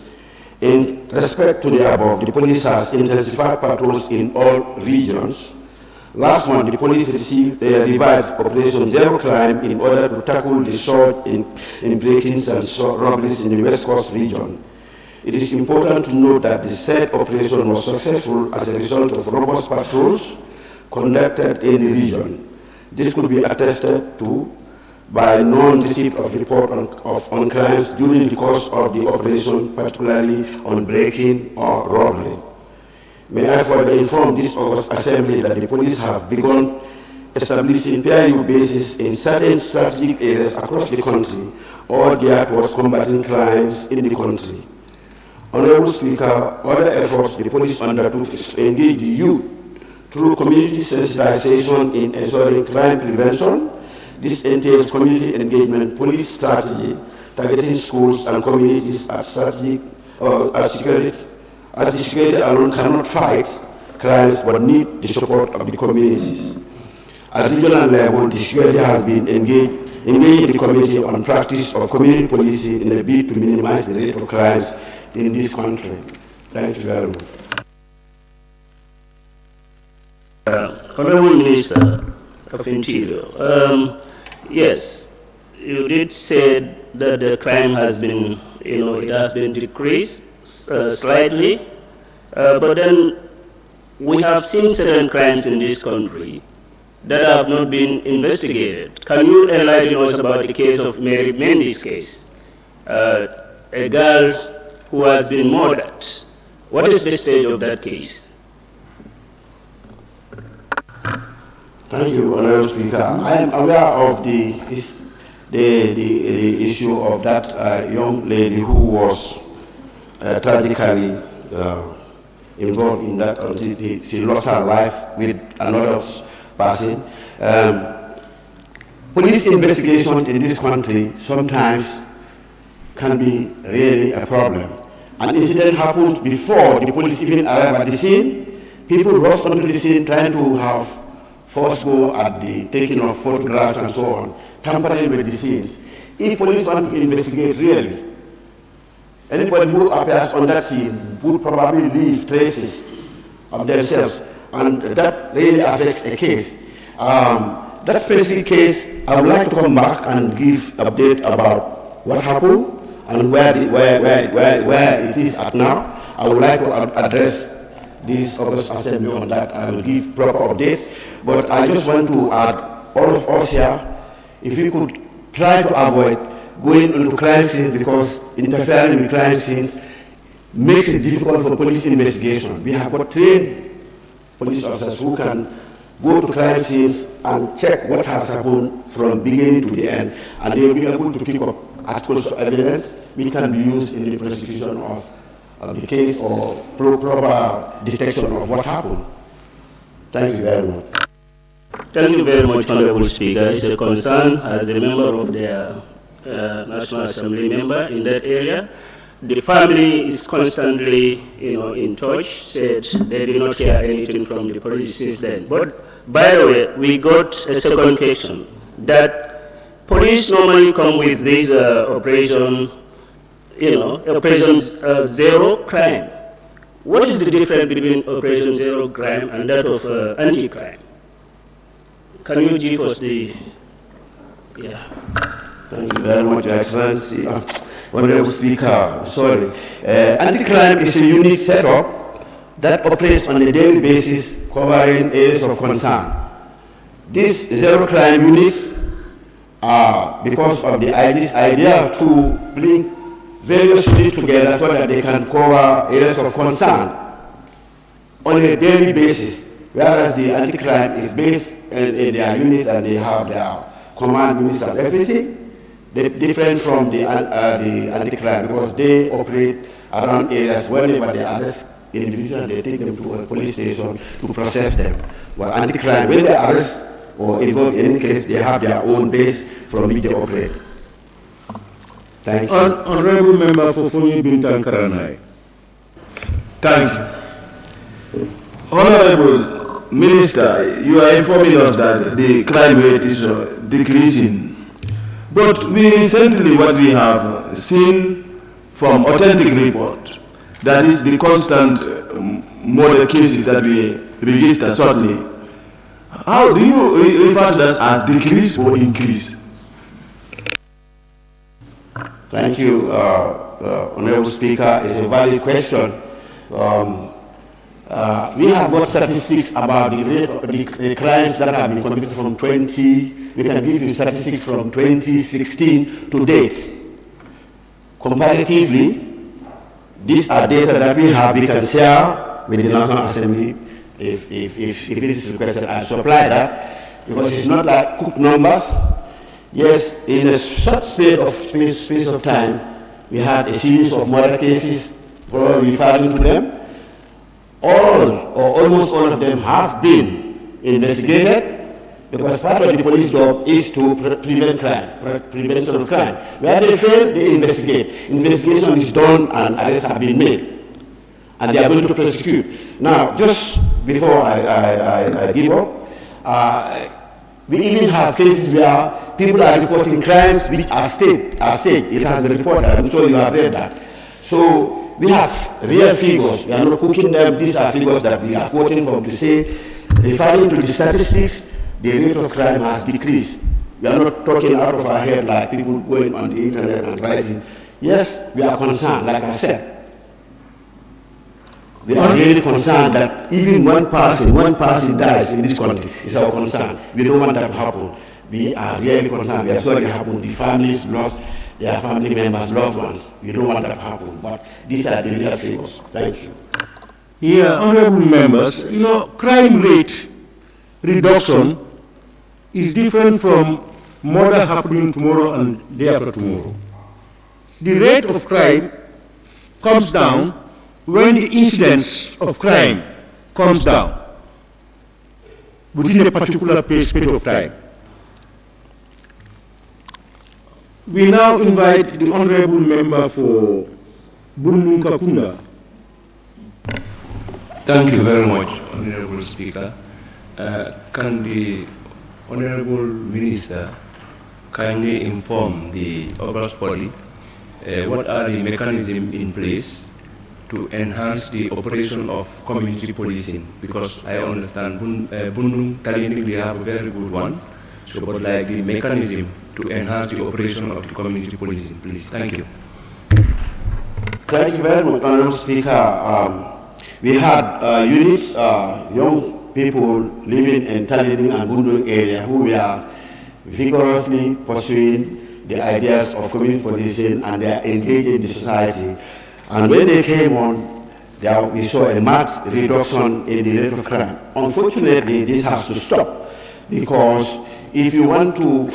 In respect to the above, the police has intensified patrols in all regions. Last month, the police revived Operation Zero Crime in order to tackle the surge in break-ins and robberies in the West Coast region. It is important to note that the said operation was successful as a result of robust patrols conducted in the region. This could be attested to by non-receipt of report on crimes during the course of the operation, particularly on break-in or robbery. May I further inform this August Assembly that the police have begun establishing PIU bases in certain strategic areas across the country, all geared towards combating crimes in the country. Honorable Speaker, other efforts the police undertook is to engage the youth through community sensitization in ensuring crime prevention. This entails community engagement, police strategy, targeting schools and communities at strategic security. As the security alone cannot fight crimes but need the support of the communities. At regional level, the security has been engaging the community on practice of community policing in a bid to minimize the rate of crimes in this country. Thank you very much. Honorable Minister of Interior, yes, you did say that the crime has been, it has been decreased slightly, but then we have seen certain crimes in this country that have not been investigated. Can you enlighten us about the case of Mary Mendy's case, a girl who has been murdered? What is the stage of that case? Thank you, Honorable Speaker. I am aware of the issue of that young lady who was tragically involved in that until she lost her life with another person. Police investigations in this country sometimes can be really a problem. An incident happens before the police even arrive at the scene. People rush onto the scene trying to have first go at the taking of photographs and so on, tampering with the scenes. If police want to investigate really, anybody who appears on that scene would probably leave traces of themselves, and that really affects a case. That specific case, I would like to come back and give update about what happened and where it is at now. I would like to address this August Assembly on that. I will give proper updates, but I just want to add, all of us here, if we could try to avoid going into crime scenes, because interfering with crime scenes makes it difficult for police investigation. We have got trained police officers who can go to crime scenes and check what has happened from beginning to the end, and they will be able to pick up articles of evidence which can be used in the prosecution of the case or proper detection of what happened. Thank you very much. Thank you very much, Honorable Speaker. It's a concern as a member of the National Assembly member in that area. The family is constantly, in touch, said they did not hear anything from the police since then. But by the way, we got a second question that police normally come with this operation, Operation Zero Crime. What is the difference between Operation Zero Crime and that of anti-crime? Can you give us the, Thank you very much, Your Excellency. Honorable Speaker, sorry. Anti-crime is a unique setup that operates on a daily basis covering areas of concern. These zero crime units are because of this idea to bring various units together so that they can cover areas of concern on a daily basis, whereas the anti-crime is based in their units and they have their command units and everything. They're different from the anti-crime because they operate around areas. Whenever they arrest individuals, they take them to a police station to process them. Well, anti-crime, when they arrest or involve in any case, they have their own base from which they operate. Thank you. Honorable Member for Fonyi Bintan Karanai. Thank you. Honorable Minister, you are informing us that the crime rate is decreasing. But recently what we have seen from authentic report, that is the constant murder cases that we register shortly. How do you refer to that as decrease or increase? Thank you, Honorable Speaker. It's a valid question. We have got statistics about the rate of the crimes that have been committed from 20. We can give you statistics from 2016 to date. Comparatively, these are data that we have. We can share with the National Assembly if it is requested. I supply that because it's not like cooked numbers. Yes, in a short space of time, we had a series of murder cases, probably referring to them. All or almost all of them have been investigated because part of the police job is to prevent crime, prevention of crime. Where they fail, they investigate. Investigation is done and arrests have been made. And they are going to prosecute. Now, just before I give up, we even have cases where people are reporting crimes which are staged. It has been reported. I'm sure you have read that. So we have real figures. We are not cooking them. These are figures that we are quoting from to say, referring to the statistics, the rate of crime has decreased. We are not talking out of our head like people going on the internet and writing. Yes, we are concerned, like I said. We are really concerned that even one person dies in this country. It's our concern. We don't want that to happen. We are really concerned. We are sorry it happened. The families lost their family members, loved ones. We don't want that to happen. But these are the real figures. Thank you. Yeah, honorable members, crime rate reduction is different from murder happening tomorrow and day after tomorrow. The rate of crime comes down when the incidence of crime comes down within a particular period of time. We now invite the honorable member for Bunun. Thank you very much, Honorable Speaker. Can the Honorable Minister kindly inform the August body what are the mechanisms in place to enhance the operation of community policing? Because I understand Bundung Talinding, they have a very good one. So, but like the mechanism to enhance the operation of the community policing, please. Thank you. Thank you very much, Honorable Speaker. We had units, young people living in Talinding and Bundung area who were vigorously pursuing the ideas of community policing and they are engaged in the society. And when they came on, we saw a marked reduction in the rate of crime. Unfortunately, this has to stop because if you want to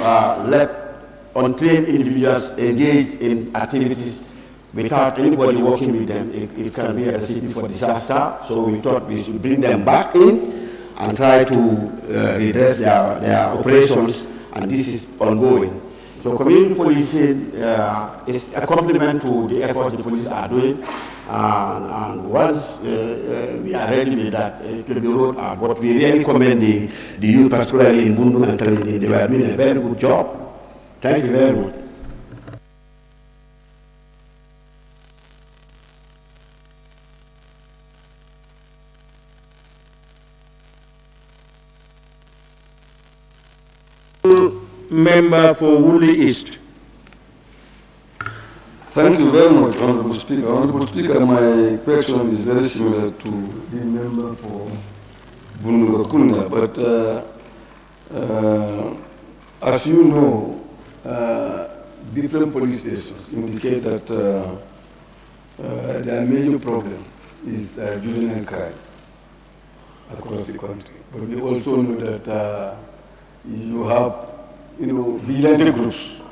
let untrained individuals engage in activities without anybody working with them, it can be a recipe for disaster. So we thought we should bring them back in and try to redress their operations, and this is ongoing. So community policing is a complement to the efforts the police are doing, and once we are ready with that, it will be rolled out. But we really commend the youth, particularly in Bundu and Talinding. They were doing a very good job. Thank you very much. Member for Woolly East. Thank you very much, Honorable Speaker. Honorable Speaker, my question is very similar to the member for Bunugakunda, but as you know, different police stations indicate that their major problem is juvenile crime across the country. But we also know that you have vigilante groups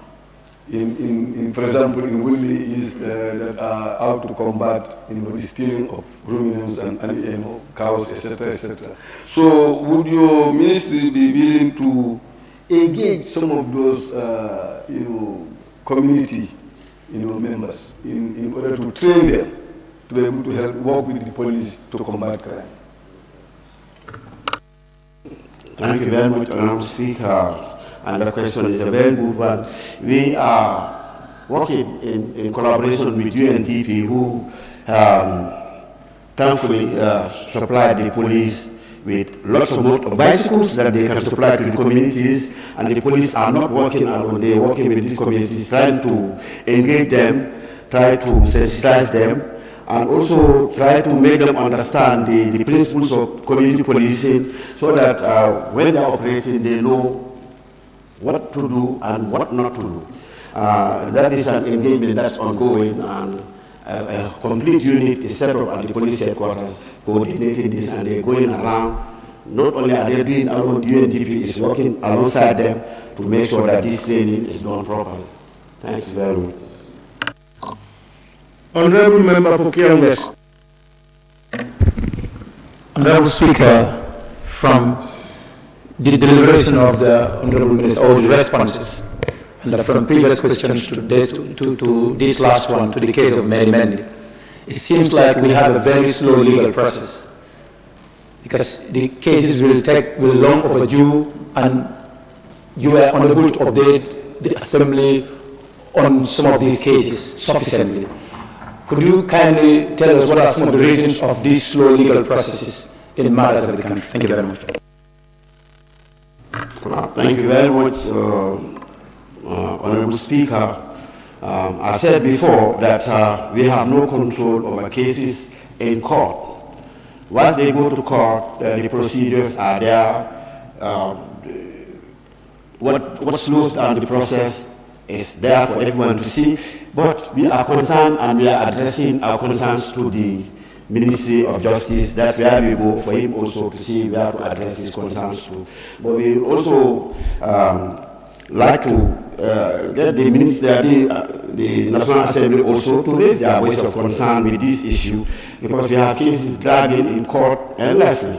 for example, in Woolly East that are out to combat the stealing of ruminants and cows, etc., etc. So would your ministry be willing to engage some of those community members in order to train them to be able to help work with the police to combat crime. Thank you very much, Honorable Speaker. And the question is a very good one. We are working in collaboration with UNDP, who thankfully supplied the police with lots of bicycles that they can supply to the communities, and the police are not working alone. They are working with these communities, trying to engage them, try to sensitize them, and also try to make them understand the principles of community policing, so that when they are operating, they know what to do and what not to do. That is an engagement that's ongoing, and a complete unit is set up at the police headquarters coordinating this, and they're going around. Not only are they doing alone, UNDP is working alongside them to make sure that this training is done properly. Thank you very much. Honorable Member for Kiang West. Honorable Speaker, from the deliberation of the Honorable Minister, or the responses, and from previous questions to this last one, to the case of Mary Mendy, it seems like we have a very slow legal process, because the cases will long overdue, and you are unable to update the Assembly on some of these cases sufficiently. Could you kindly tell us what are some of the reasons of these slow legal processes in matters of the country? Thank you very much. Thank you very much, Honorable Speaker. I said before that we have no control over cases in court. Once they go to court, the procedures are there. What slows down the process is there for everyone to see. But we are concerned, and we are addressing our concerns to the Ministry of Justice. That's where we go for him also to see where to address his concerns to. But we also like to get the the National Assembly also to raise their voice of concern with this issue, because we have cases dragging in court endlessly.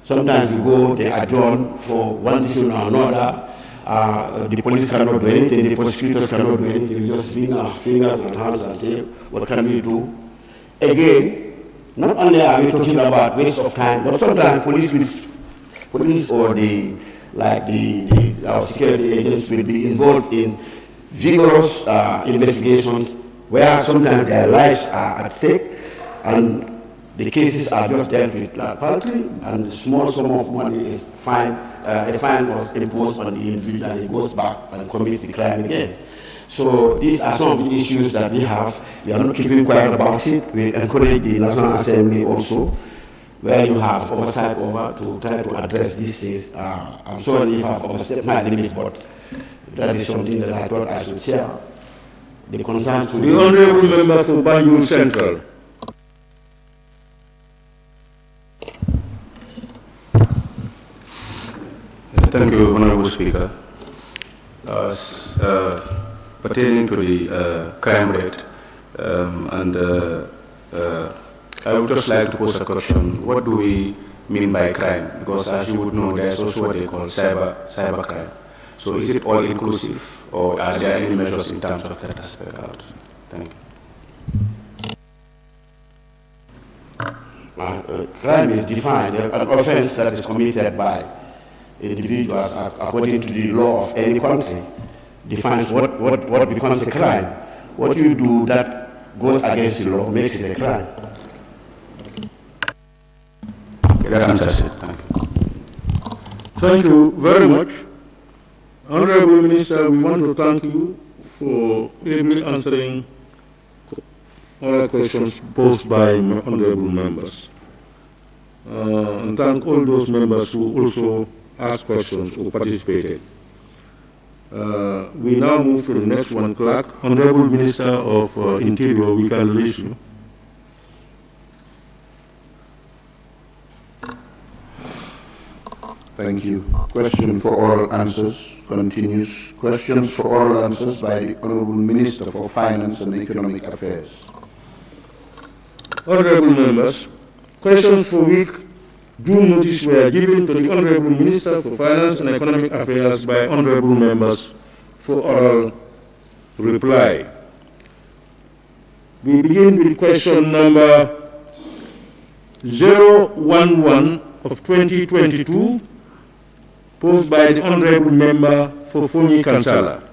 Sometimes we go, they adjourn for one issue or another. The police cannot do anything, the prosecutors cannot do anything. We just wring our fingers and hands and say, what can we do? Again, not only are we talking about waste of time, but sometimes police or our security agents will be involved in vigorous investigations where sometimes their lives are at stake, and the cases are just dealt with paltry, and a small sum of money is fine. A fine was imposed on the individual, and he goes back and commits the crime again. So these are some of the issues that we have. We are not keeping quiet about it. We encourage the National Assembly also, where you have oversight over, to try to address these things. I'm sorry if I've overstepped my limit, but that is something that I thought I should share. The concerns to the Honourable Member for Banjul Central. Thank you, Honorable Speaker. Pertaining to the crime rate, I would just like to pose a question. What do we mean by crime? Because as you would know, there's also what they call cyber crime. So is it all inclusive, or are there any measures in terms of that aspect out? Thank you. Crime is defined, an offense that is committed by individuals according to the law of any country defines what becomes a crime. What you do that goes against the law makes it a crime. Okay, that answers it. Thank you. Thank you very much. Honorable Minister, we want to thank you for ably answering all questions posed by honorable members. And thank all those members who also asked questions or participated. We now move to the next one. Clerk, Honorable Minister of Interior, we can release you. Thank you. Question for oral answers continues. Questions for oral answers by the Honorable Minister for Finance and Economic Affairs. Honorable members, questions for week due notice were given to the Honorable Minister for Finance and Economic Affairs by honorable members for oral reply. We begin with question number 011 of 2022, posed by the Honorable Member for Foni Kansala.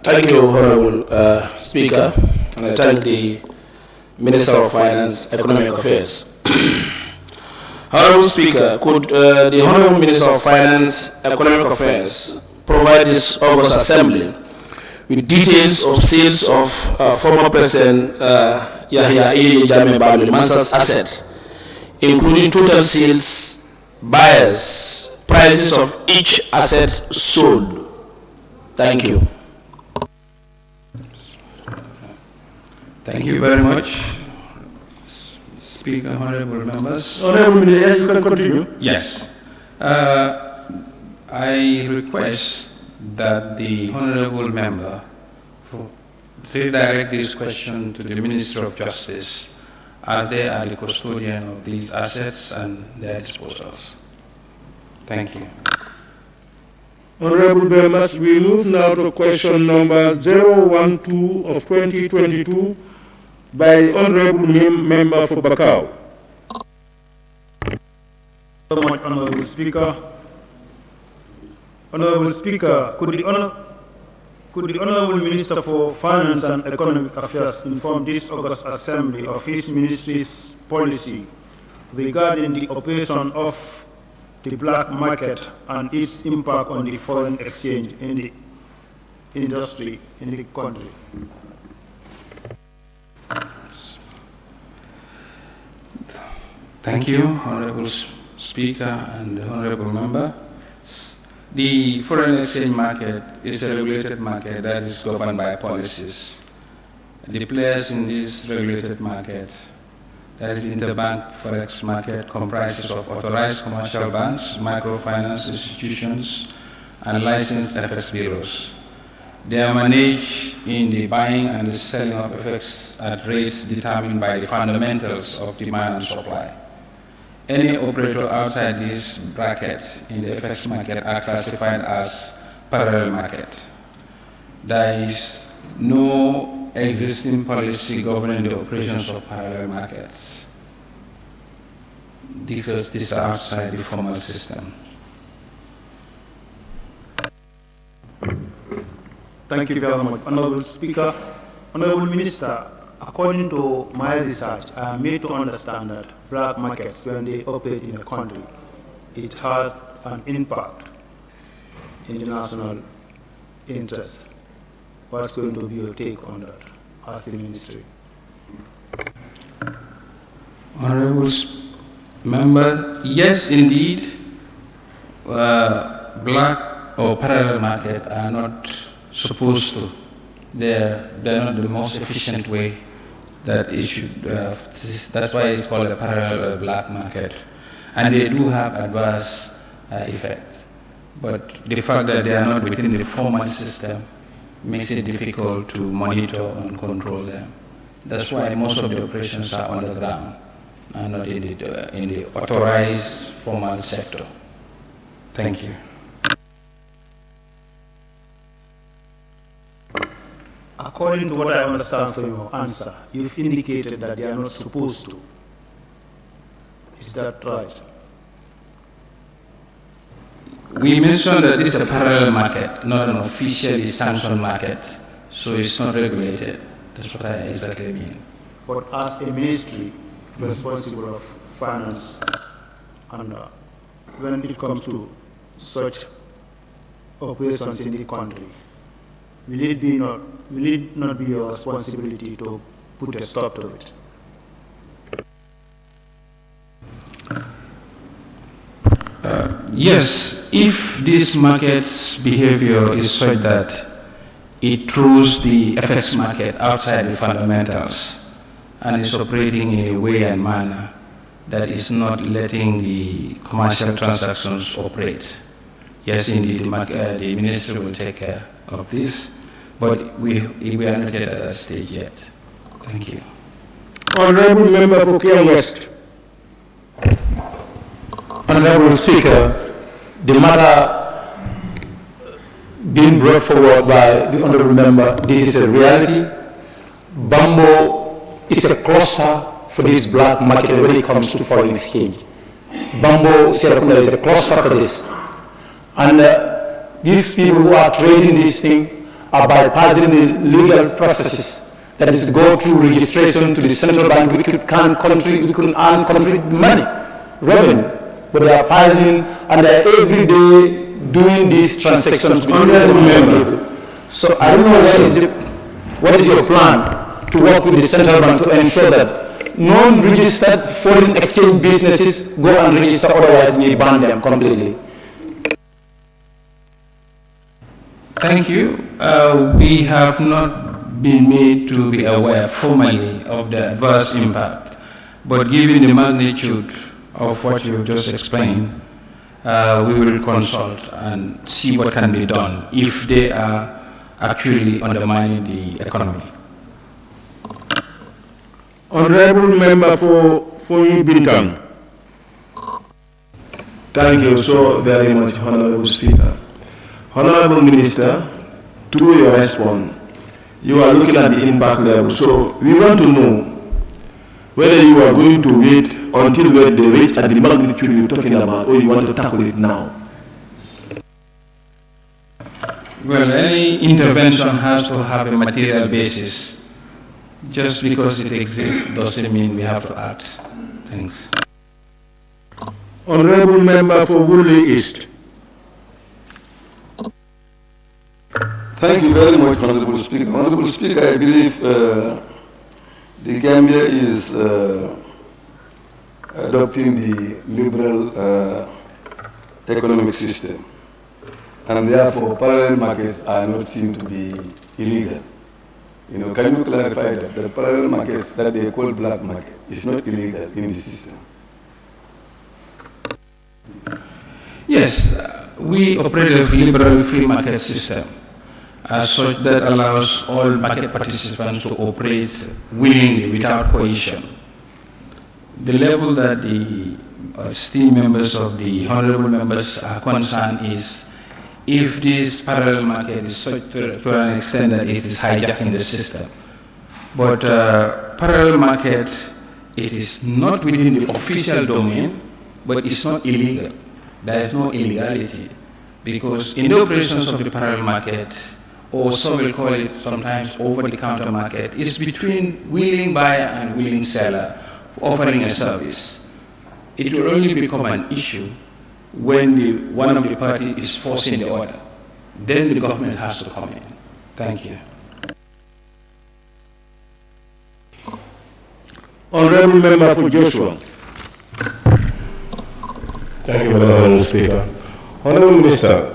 Thank you, Honorable Speaker, and I thank the Minister of Finance, Economic Affairs. Honorable Speaker, could the Honorable Minister of Finance, Economic Affairs provide this August Assembly with details of sales of former President Yahya Jammeh Babli Mansah's asset, including total sales, buyers, prices of each asset sold? Thank you. Thank you very much, Speaker, honorable members. Honorable Minister, you can continue. Yes. I request that the honorable member redirect this question to the Minister of Justice, as they are the custodian of these assets and their disposals. Thank you. Honorable members, we move now to question number 012 of 2022 by the Honorable Member for Bakau. Honorable Speaker. Honorable Speaker, could the Honorable Minister for Finance and Economic Affairs inform this August Assembly of his ministry's policy regarding the operation of the black market and its impact on the foreign exchange in the industry in the country? Thank you, Honorable Speaker and Honorable Member. The foreign exchange market is a regulated market that is governed by policies. The players in this regulated market, that is the interbank forex market, comprises of authorized commercial banks, microfinance institutions, and licensed FX bureaus. They are managed in the buying and the selling of FX at rates determined by the fundamentals of demand and supply. Any operator outside this bracket in the FX market are classified as parallel market. There is no existing policy governing the operations of parallel markets, because these are outside the formal system. Thank you very much, Honorable Speaker. Honorable Minister, according to my research, I am made to understand that black markets, when they operate in a country, it had an impact in the national interest. What's going to be your take on that as the ministry? Honorable Member, yes, indeed, black or parallel market are not supposed to. They're not the most efficient way that it should. That's why it's called a parallel black market, and they do have adverse effects. But the fact that they are not within the formal system makes it difficult to monitor and control them. That's why most of the operations are underground and not in the authorized formal sector. Thank you. According to what I understand from your answer, you've indicated that they are not supposed to. Is that right? We mentioned that this is a parallel market, not an officially sanctioned market, so it's not regulated. That's what I exactly mean. But as a ministry responsible of finance, and when it comes to such operations in the country, will it not be your responsibility to put a stop to it? Yes, if this market's behavior is such that it throws the FX market outside the fundamentals, and is operating in a way and manner that is not letting the commercial transactions operate. Yes, indeed, the ministry will take care of this, but we are not yet at that stage yet. Thank you. Honorable Member for Kiang West. Honorable Speaker, the matter being brought forward by the Honorable Member, this is a reality. Bambo is a cluster for this black market when it comes to foreign exchange. Bambo Serakunda is a cluster for this. And these people who are trading this thing are bypassing the legal processes. That is, go through registration to the central bank. We couldn't earn country money, revenue. But they are passing and they are every day doing these transactions between people. So I don't know what is your plan to work with the central bank to ensure that non-registered foreign exchange businesses go and register, otherwise we ban them completely. Thank you. We have not been made to be aware formally of the adverse impact, but given the magnitude of what you just explained, we will consult and see what can be done if they are actually undermining the economy. Honorable Member for Fonyi Bintang. Thank you so very much, Honorable Speaker. Honorable Minister, through your response, you are looking at the impact level. So we want to know whether you are going to wait until they reach at the magnitude you're talking about, or you want to tackle it now. Well, any intervention has to have a material basis. Just because it exists doesn't mean we have to act. Thanks. Honorable Member for Woolly East. Thank you very much, Honorable Speaker. Honorable Speaker, I believe the Gambia is adopting the liberal economic system, and therefore parallel markets are not seen to be illegal. You know, can you clarify that the parallel markets that they call black market is not illegal in the system? Yes, we operate a liberal free market system as such that allows all market participants to operate willingly without coercion. The level that the esteemed members of the honorable members are concerned is if this parallel market is such to an extent that it is hijacking the system. But parallel market, it is not within the official domain, but it's not illegal. There is no illegality, because in the operations of the parallel market, or so we'll call it sometimes over-the-counter market, is between willing buyer and willing seller offering a service. It will only become an issue when one of the parties is forcing the order. Then the government has to come in. Thank you. Honorable Member for Joshua. Thank you, Honorable Speaker. Honorable Minister,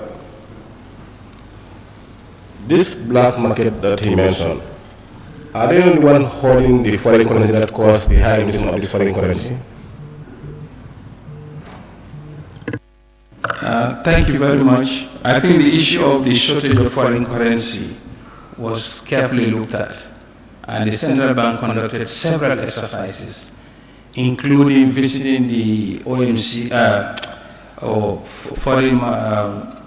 this black market that he mentioned, are they the one holding the foreign currency that caused the high inflation of this foreign currency? Thank you very much. I think the issue of the shortage of foreign currency was carefully looked at, and the central bank conducted several exercises, including visiting the OMC or foreign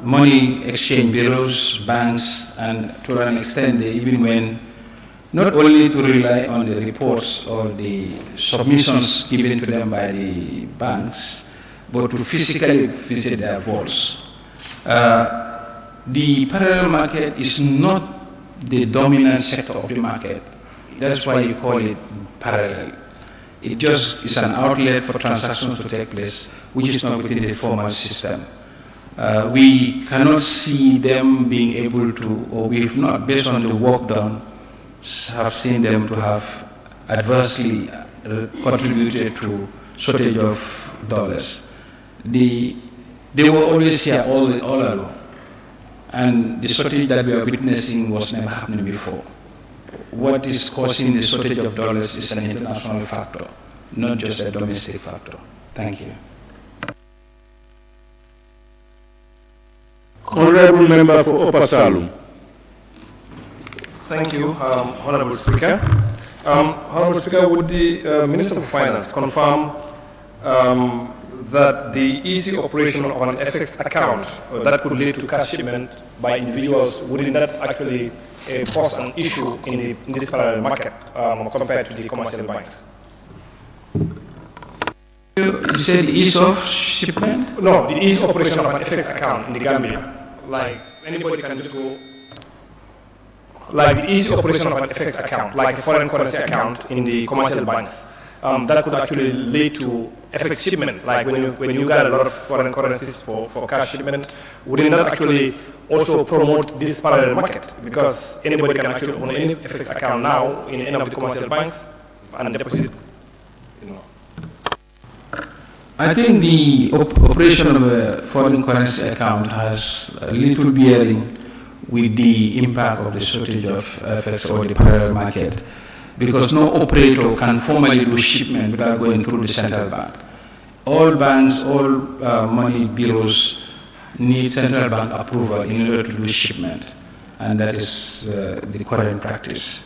money exchange bureaus, banks, and to an extent they even went not only to rely on the reports or the submissions given to them by the banks, but to physically visit their vaults. The parallel market is not the dominant sector of the market. That's why you call it parallel. It just is an outlet for transactions to take place, which is not within the formal system. We cannot see them being able to, or we've not, based on the work done, have seen them to have adversely contributed to shortage of dollars. They were always here all along, and the shortage that we are witnessing was never happening before. what is causing the shortage of dollars is an international factor, not just a domestic factor. Thank you. Honorable Member for Upper Salum. Thank you, Honorable Speaker. Honorable Speaker, would the Minister of Finance confirm that the easy operation of an FX account that could lead to cash shipment by individuals, wouldn't that actually pose an issue in this parallel market compared to the commercial banks? You said ease of shipment? No, the easy operation of an FX account in the Gambia. Like anybody can just go, like the easy operation of an FX account, like a foreign currency account in the commercial banks. That could actually lead to FX shipment, like when you got a lot of foreign currencies for cash shipment, wouldn't that actually also promote this parallel market? Because anybody can actually own any FX account now in any of the commercial banks and deposit, you know. I think the operation of a foreign currency account has a little bearing with the impact of the shortage of FX or the parallel market, because no operator can formally do shipment without going through the central bank. All banks, all money bureaus need central bank approval in order to do shipment, and that is the current practice.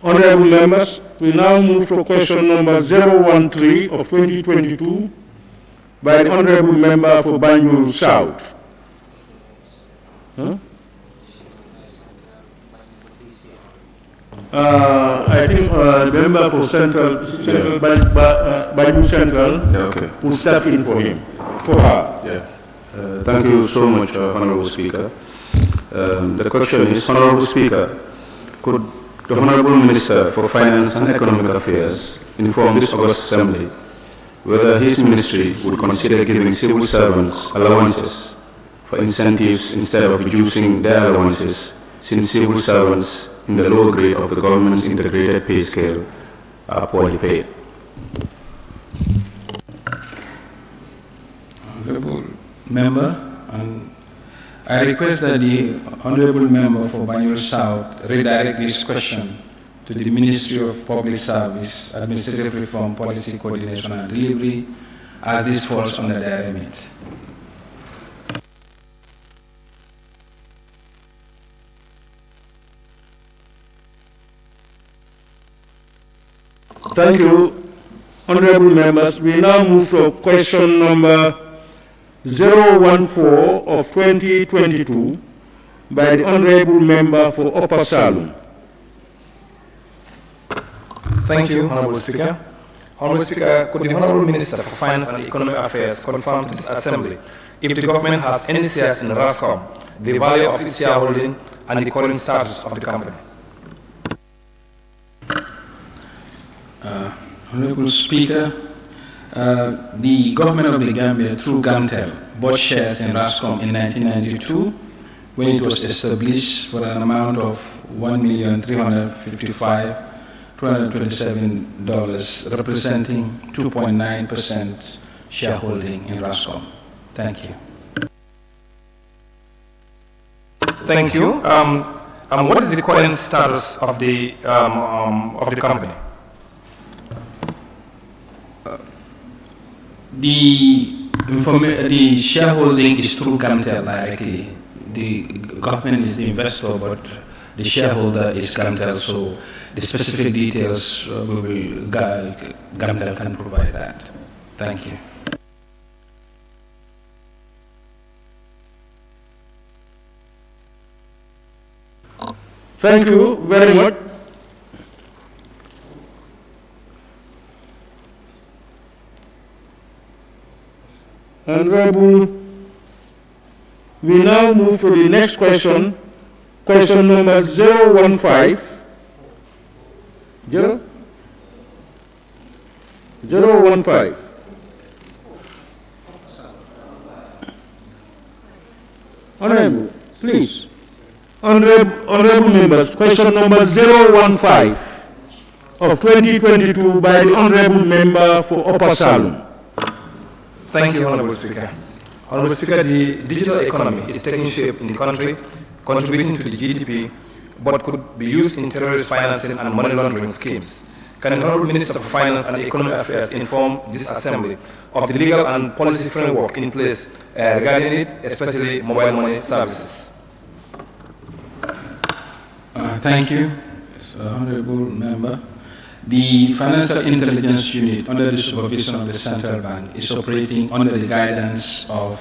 Honorable members, we now move to question number 013 of 2022 by the Honorable Member for Banjul South. I think the member for Banjul Central will step in for him, for her. Thank you so much, Honorable Speaker. The question is, Honorable Speaker, could the Honorable Minister for Finance and Economic Affairs inform this August Assembly whether his ministry would consider giving civil servants allowances for incentives instead of reducing their allowances, since civil servants in the lower grade of the government's integrated pay scale are poorly paid? Honorable Member, I request that the Honorable Member for Banjul South redirect this question to the Ministry of Public Service, Administrative Reform, Policy Coordination and Delivery, as this falls under their remit. Thank you, honorable members. We now move to question number 014 of 2022 by the Honorable Member for Upper Salum. Thank you, Honorable Speaker. Honorable Speaker, could the Honorable Minister for Finance and Economic Affairs confirm to this Assembly if the government has any shares in RASCOM, the value of its shareholding, and the current status of the company? Honorable Speaker, the government of the Gambia, through GAMTEL, bought shares in RASCOM in 1992 when it was established for an amount of $1,355,227, representing 2.9% shareholding in RASCOM. Thank you. Thank you. What is the current status of the company? The shareholding is through GAMTEL directly. The government is the investor, but the shareholder is GAMTEL, so the specific details GAMTEL can provide that. Thank you. Thank you very much. Honorable, we now move to the next question, question number 015. Honorable, please. Honorable members, question number 015 of 2022 by the Honorable Member for Upper Salum. Thank you, Honorable Speaker. Honorable Speaker, the digital economy is taking shape in the country, contributing to the GDP, but could be used in terrorist financing and money laundering schemes. Can the Honorable Minister for Finance and Economic Affairs inform this Assembly of the legal and policy framework in place regarding it, especially mobile money services? Thank you, Honorable Member. The Financial Intelligence Unit, under the supervision of the Central Bank, is operating under the guidance of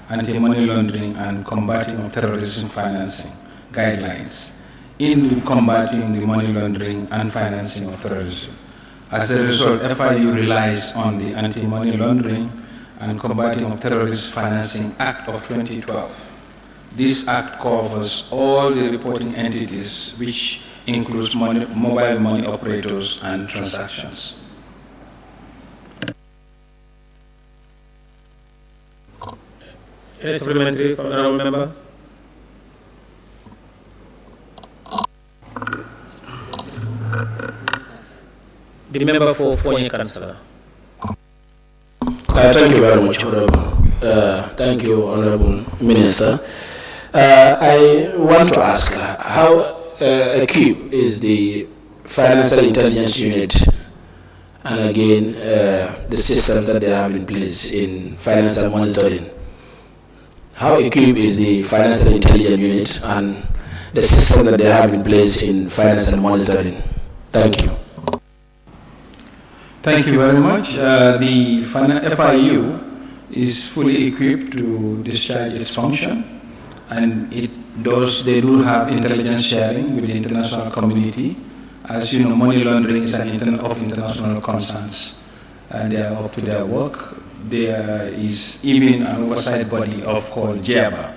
anti-money laundering and combating of terrorism financing guidelines in combating the money laundering and financing of terrorism. As a result, FIU relies on the Anti-Money Laundering and Combating of Terrorist Financing Act of 2012. This act covers all the reporting entities, which includes mobile money operators and transactions. Any supplementary from the Honourable Member? The member for Foreign Councillor. Thank you very much, Honourable. Thank you, Honourable Minister. I want to ask how equipped is the Financial Intelligence Unit and again the system that they have in place in financial monitoring? How equipped is the Financial Intelligence Unit and the system that they have in place in financial monitoring? Thank you. Thank you very much. The FIU is fully equipped to discharge its function, and they do have intelligence sharing with the international community. As you know, money laundering is of international concerns, and they are up to their work. There is even an oversight body called JABA,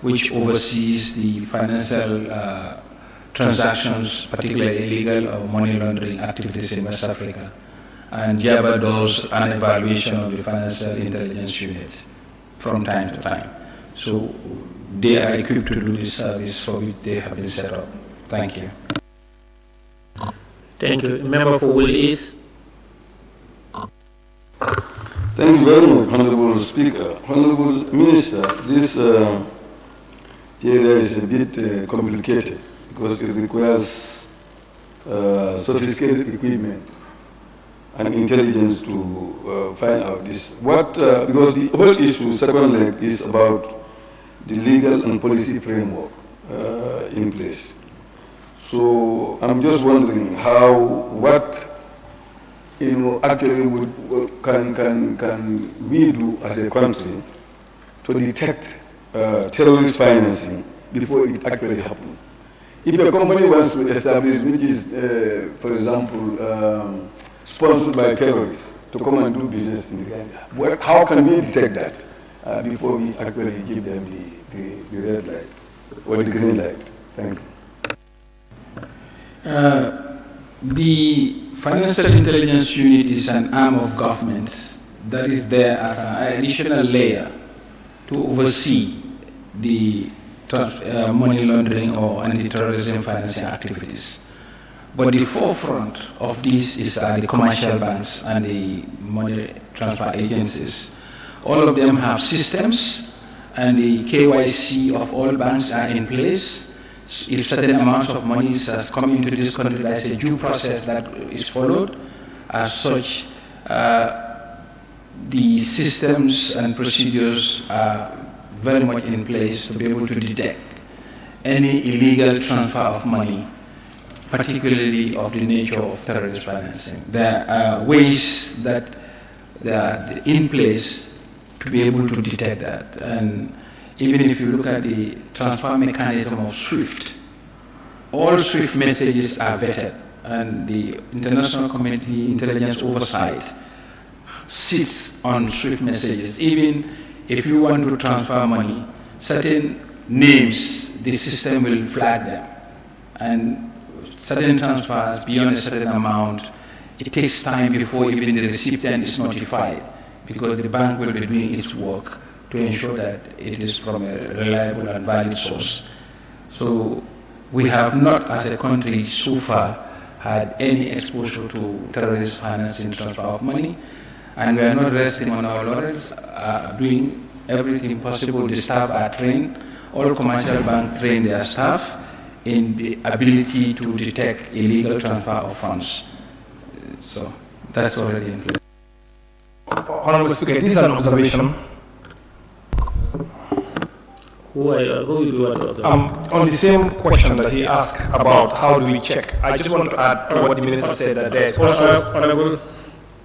which oversees the financial transactions, particularly illegal or money laundering activities in West Africa. And JABA does an evaluation of the Financial Intelligence Unit from time to time. So they are equipped to do this service for which they have been set up. Thank you. Thank you. Member for Wool East. Thank you very much, Honorable Speaker. Honorable Minister, this area is a bit complicated because it requires sophisticated equipment and intelligence to find out this. Because the whole issue, second leg, is about the legal and policy framework in place. So I'm just wondering actually can we do as a country to detect terrorist financing before it actually happens? If a company wants to establish, which is, for example, sponsored by terrorists to come and do business in the Gambia, how can we detect that before we actually give them the red light or the green light? Thank you. The Financial Intelligence Unit is an arm of government that is there as an additional layer to oversee the money laundering or anti-terrorism financing activities. But the forefront of this is the commercial banks and the money transfer agencies. All of them have systems, and the KYC of all banks are in place. If certain amounts of money is coming into this country, there's a due process that is followed. As such, the systems and procedures are very much in place to be able to detect any illegal transfer of money, particularly of the nature of terrorist financing. There are ways that are in place to be able to detect that. And even if you look at the transfer mechanism of SWIFT, all SWIFT messages are vetted, and the international community intelligence oversight sits on SWIFT messages. Even if you want to transfer money, certain names, the system will flag them. And certain transfers beyond a certain amount, it takes time before even the recipient is notified, because the bank will be doing its work to ensure that it is from a reliable and valid source. So we have not, as a country, so far had any exposure to terrorist financing transfer of money. And we are not resting on our laurels, doing everything possible. The staff are trained. All commercial banks train their staff in the ability to detect illegal transfer of funds. So that's already in place. Honorable Speaker, this is an observation. Who will do what? On the same question that he asked about how do we check, I just want to add to what the minister said, that there is also, Honorable,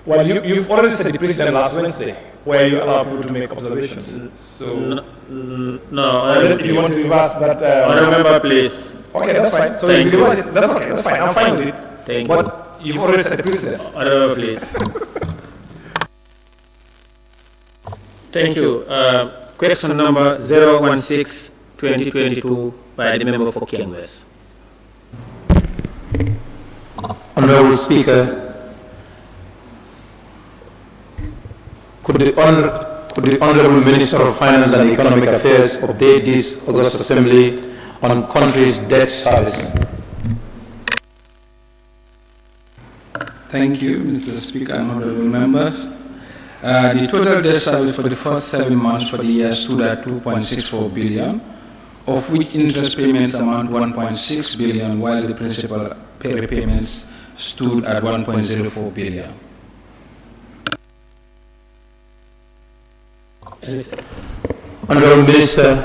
well, you've already said the precedent last Wednesday, where you allow people to make observations. So, if you want to reverse that, Honorable member, please. Okay, that's fine. So Thank you. That's okay. That's fine. I'm fine with it. Thank but you. You've already set the precedent. Honorable, please. Thank you. Question number 016-2022 by the member for Ken West. Honorable Speaker, could the Honorable Minister of Finance and Economic Affairs update this August Assembly on country's debt service? Thank you, Mr. Speaker and honorable members. The total debt service for the first 7 months for the year stood at 2.64 billion, of which interest payments amount 1.6 billion, while the principal repayments stood at 1.04 billion. Honorable Minister,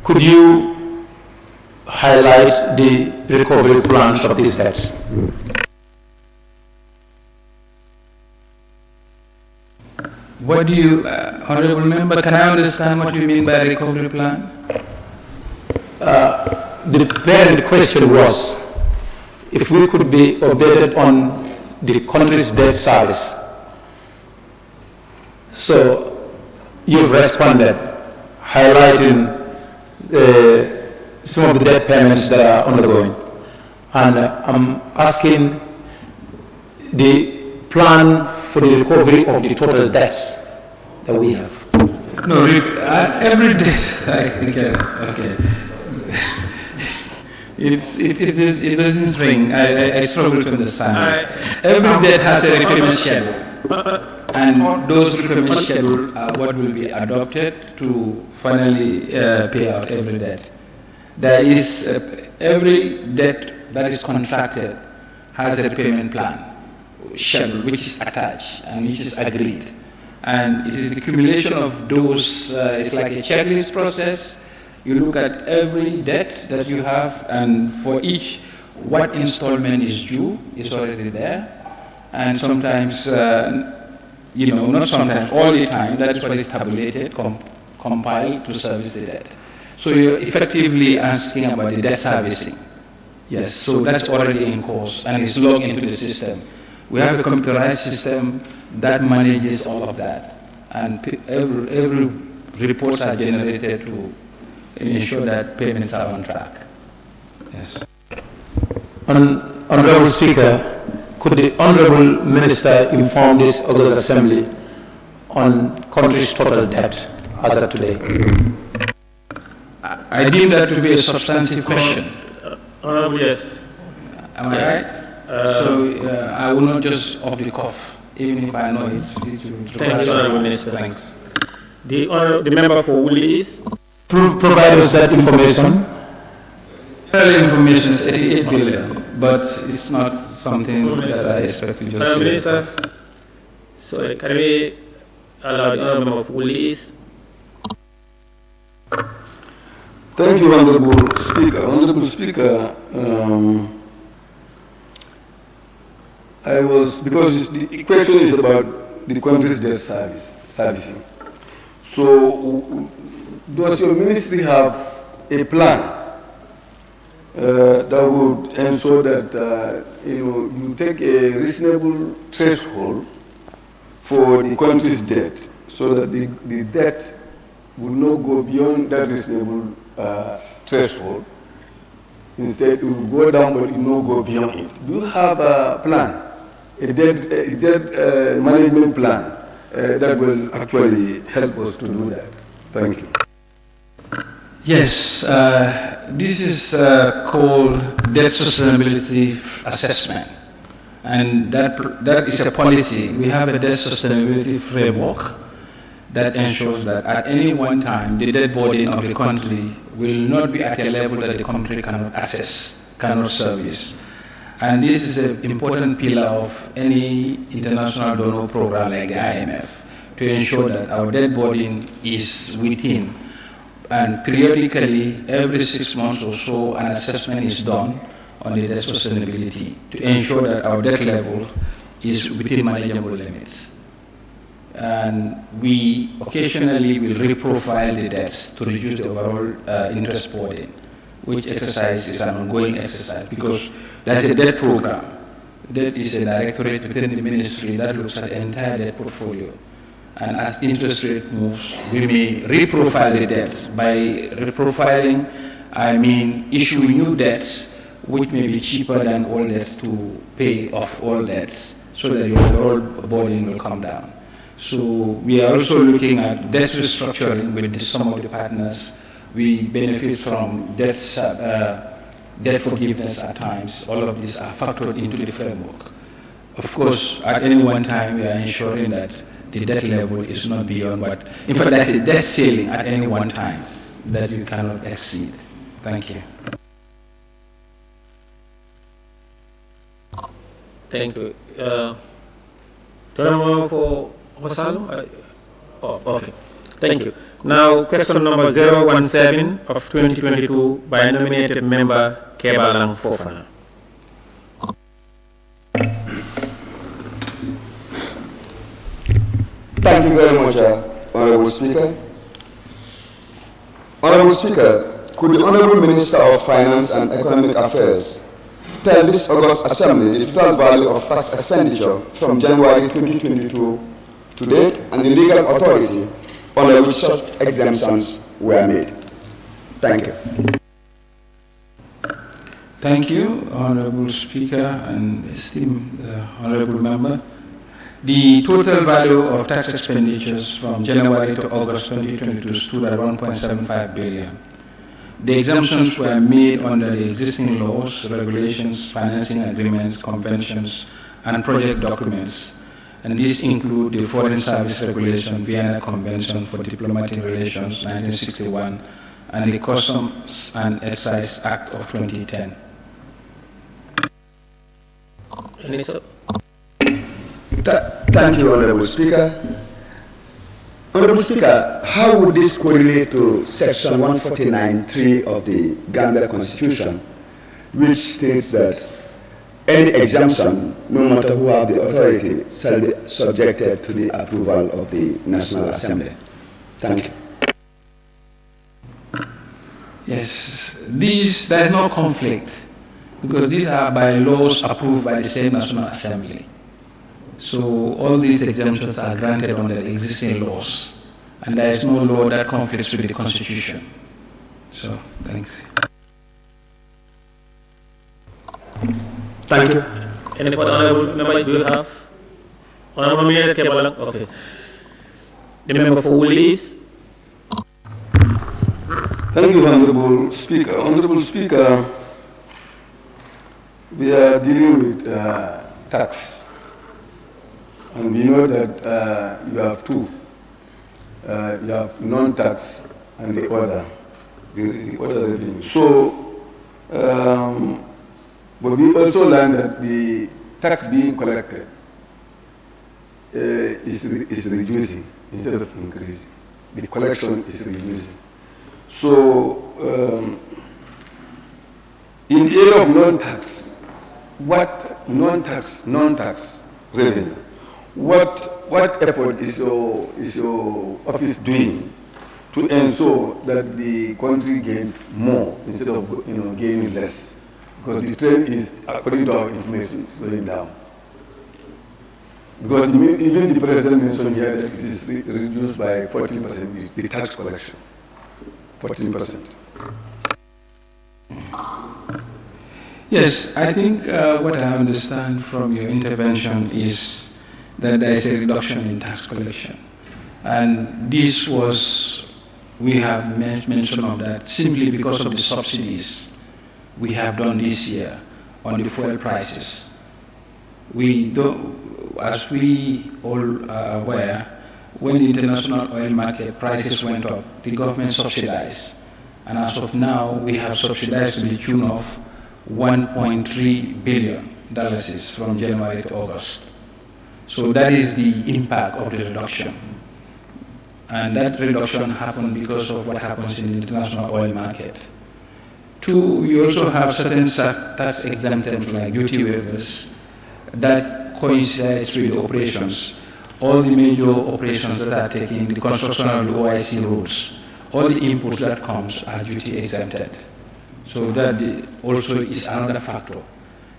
could you highlight the recovery plans of these debts? What do you, honorable member, can I understand what you mean by recovery plan? The parent question was if we could be updated on the country's debt service. So you've responded, highlighting some of the debt payments that are undergoing. And I'm asking the plan for the recovery of the total debts that we have. No, every debt, okay. It doesn't ring. I struggle to understand. Every debt has a repayment schedule. And those repayment schedules are what will be adopted to finally pay out every debt. There is every debt that is contracted has a repayment plan schedule which is attached and which is agreed. And it is the accumulation of those, it's like a checklist process. You look at every debt that you have, and for each, what installment is due is already there. And sometimes, not sometimes, all the time, that is what is tabulated, compiled to service the debt. So you're effectively asking about the debt servicing. Yes, so that's already in course, and it's logged into the system. We have a computerized system that manages all of that, and every reports are generated to ensure that payments are on track. Yes. Honorable Speaker, could the Honorable Minister inform this August Assembly on country's total debt as of today? I deem that to be a substantive question. Honorable, yes. Am I right? So I will not just off the cuff, even if I know it's. Thank you, Honorable Minister. Thanks. The member for Woolies. Provide us that information. Information is 88 billion, but it's not something that I expect to just say. Minister, sorry, can we allow the Honorable member for Woolies? Thank you, Honorable Speaker. Honorable Speaker, because the question is about the country's debt servicing. So, does your ministry have a plan that would ensure that you take a reasonable threshold for the country's debt, so that the debt will not go beyond that reasonable threshold? Instead, it will go down, but it will not go beyond it. Do you have a plan, a debt management plan that will actually help us to do that? Thank you. Yes, this is called debt sustainability assessment. And that is a policy. We have a debt sustainability framework that ensures that at any one time, the debt burden of the country will not be at a level that the country cannot assess, cannot service. And this is an important pillar of any international donor program like the IMF, to ensure that our debt burden is within. And periodically, every 6 months or so, an assessment is done on the debt sustainability to ensure that our debt level is within manageable limits. And we occasionally will reprofile the debts to reduce the overall interest burden, which exercise is an ongoing exercise because that's a debt program. Debt is a directorate within the ministry that looks at the entire debt portfolio. And as the interest rate moves, we may reprofile the debts. By reprofiling, I mean issuing new debts which may be cheaper than old debts to pay off all debts so that the overall burden will come down. So we are also looking at debt restructuring with some of the partners. We benefit from debt forgiveness at times. All of these are factored into the framework. Of course, at any one time, we are ensuring that the debt level is not beyond what, in fact, that's a debt ceiling at any one time that you cannot exceed. Thank you. Thank you. Do you know for Rosalo? Oh, okay. Thank you. Now, question number 017 of 2022 by nominated member Kebalang Fofana. Thank you very much, Honorable Speaker. Honorable Speaker, could the Honorable Minister of Finance and Economic Affairs tell this August Assembly the total value of tax expenditure from January 2022 to date and the legal authority under which such exemptions were made? Thank you. Thank you, Honorable Speaker and esteemed Honorable Member. The total value of tax expenditures from January to August 2022 stood at 1.75 billion. The exemptions were made under the existing laws, regulations, financing agreements, conventions, and project documents. And these include the Foreign Service Regulation, Vienna Convention for Diplomatic Relations, 1961, and the Customs and Excise Act of 2010. Thank you, Honorable Speaker. Honorable Speaker, how would this correlate to Section 149(3) of the Gambia Constitution, which states that any exemption, no matter who have the authority, shall be subjected to the approval of the National Assembly? Thank you. Yes, there is no conflict because these are by laws approved by the same National Assembly. So all these exemptions are granted under the existing laws, and there is no law that conflicts with the Constitution. So, thanks. Thank you. Any further honorable member do you have? Honorable Mayor Kebalang? Okay. The member for Woolies. Thank you, Honorable Speaker. Honorable Speaker, we are dealing with tax. And we know that you have two. You have non-tax and the other revenue. So, but we also learned that the tax being collected is reducing instead of increasing. The collection is reducing. So, in the area of non-tax, what non-tax revenue? What effort is your office doing to ensure that the country gains more instead of gaining less? Because the trend is, according to our information, it's going down. Because even the President mentioned here that it is reduced by 14%, the tax collection, 14%. Yes, I think what I understand from your intervention is that there is a reduction in tax collection. And this was, we have mention of that simply because of the subsidies we have done this year on the fuel prices. We don't, as we all are aware, when the international oil market prices went up, the government subsidized. And as of now, we have subsidized to the tune of $1.3 billion from January to August. So that is the impact of the reduction. And that reduction happened because of what happens in the international oil market. Two, you also have certain tax exemptions like duty waivers that coincides with the operations. All the major operations that are taking the construction of the OIC roads, all the inputs that comes are duty exempted. So that also is another factor.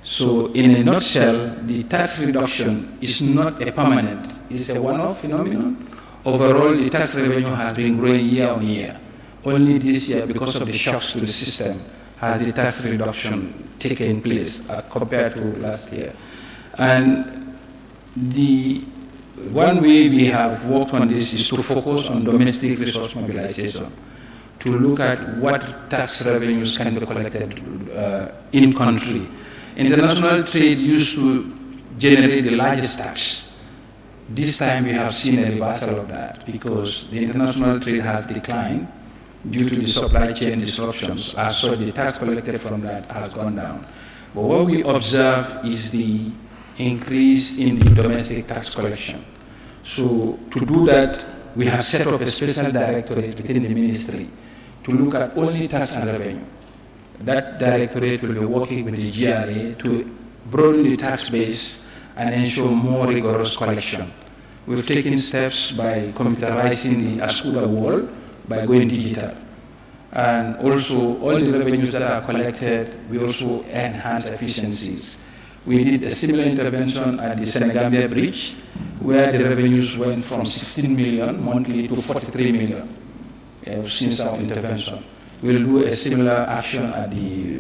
So in a nutshell, the tax reduction is not a permanent, it's a one-off phenomenon. Overall, the tax revenue has been growing year on year. Only this year, because of the shocks to the system, has the tax reduction taken place compared to last year. And the one way we have worked on this is to focus on domestic resource mobilization, to look at what tax revenues can be collected in country. International trade used to generate the largest tax. This time we have seen a reversal of that because the international trade has declined due to the supply chain disruptions. As such, the tax collected from that has gone down. But what we observe is the increase in the domestic tax collection. So to do that, we have set up a special directorate within the ministry to look at only tax and revenue. That directorate will be working with the GRA to broaden the tax base and ensure more rigorous collection. We've taken steps by computerizing the Ascuda wall by going digital. And also, all the revenues that are collected, we also enhance efficiencies. We did a similar intervention at the Senegambia Bridge, where the revenues went from 16 million monthly to 43 million since our intervention. We'll do a similar action at the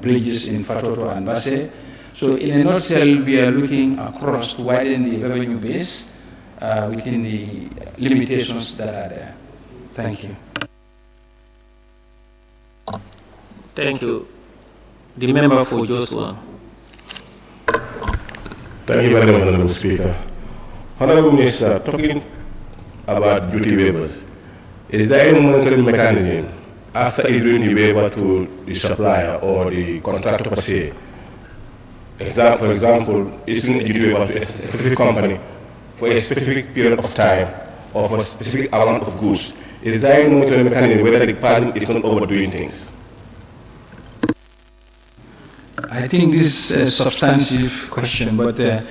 bridges in Fatoto and Basse. So in a nutshell, we are looking across to widen the revenue base within the limitations that are there. Thank you. Thank you. The member for Joshua. Thank you very much, Honorable Speaker. Honorable Minister, talking about duty waivers, is there any monitoring mechanism after issuing the waiver to the supplier or the contractor per se? For example, issuing a duty waiver to a specific company for a specific period of time or for a specific amount of goods. Is there any monitoring mechanism whether the person is not overdoing things? I think this is a substantive question, but there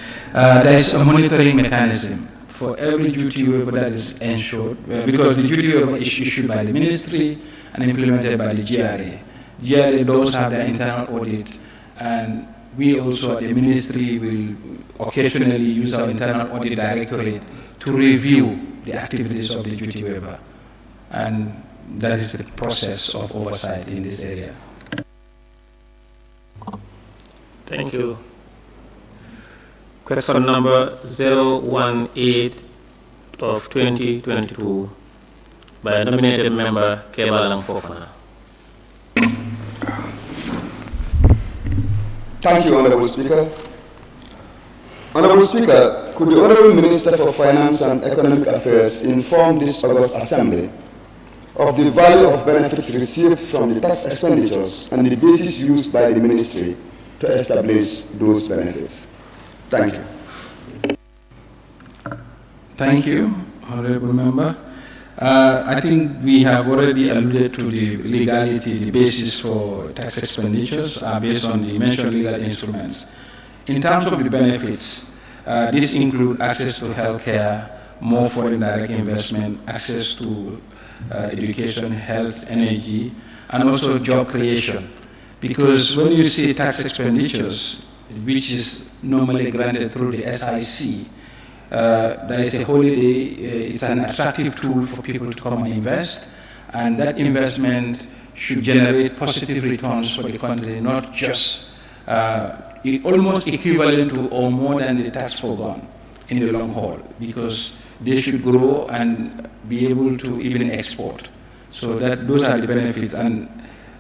is a monitoring mechanism for every duty waiver that is ensured, because the duty waiver is issued by the ministry and implemented by the GRA. GRA does have their internal audit, and we also at the ministry will occasionally use our internal audit directorate to review the activities of the duty waiver. And that is the process of oversight in this area. Thank you. Question number 018 of 2022 by nominated member Kebalang Fofana. Thank you, Honorable Speaker. Honorable Speaker, could the Honorable Minister for Finance and Economic Affairs inform this August Assembly of the value of benefits received from the tax expenditures and the basis used by the Ministry to establish those benefits? Thank you. Thank you, Honorable Member. I think we have already alluded to the legality, the basis for tax expenditures are based on the mentioned legal instruments. In terms of the benefits, these include access to healthcare, more foreign direct investment, access to education, health, energy, and also job creation. Because when you see tax expenditures, which is normally granted through the SIC, there is a holiday, it's an attractive tool for people to come and invest, and that investment should generate positive returns for the country, not just almost equivalent to or more than the tax foregone in the long haul, because they should grow and be able to even export. So those are the benefits. And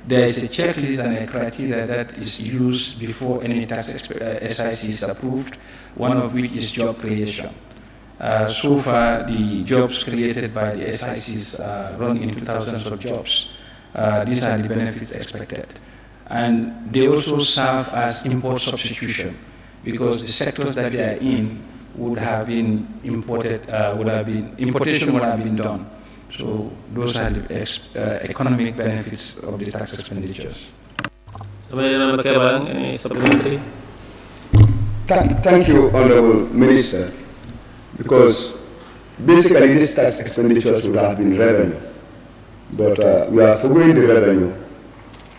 there is a checklist and a criteria that is used before any tax SIC is approved, one of which is job creation. So far, the jobs created by the SICs run into thousands of jobs. These are the benefits expected. And they also serve as import substitution, because the sectors that they are in would have been imported, importation would have been done. So those are the economic benefits of the tax expenditures. Any supplementary? Thank you, Honorable Minister, because basically these tax expenditures would have been revenue, but we are forgoing the revenue,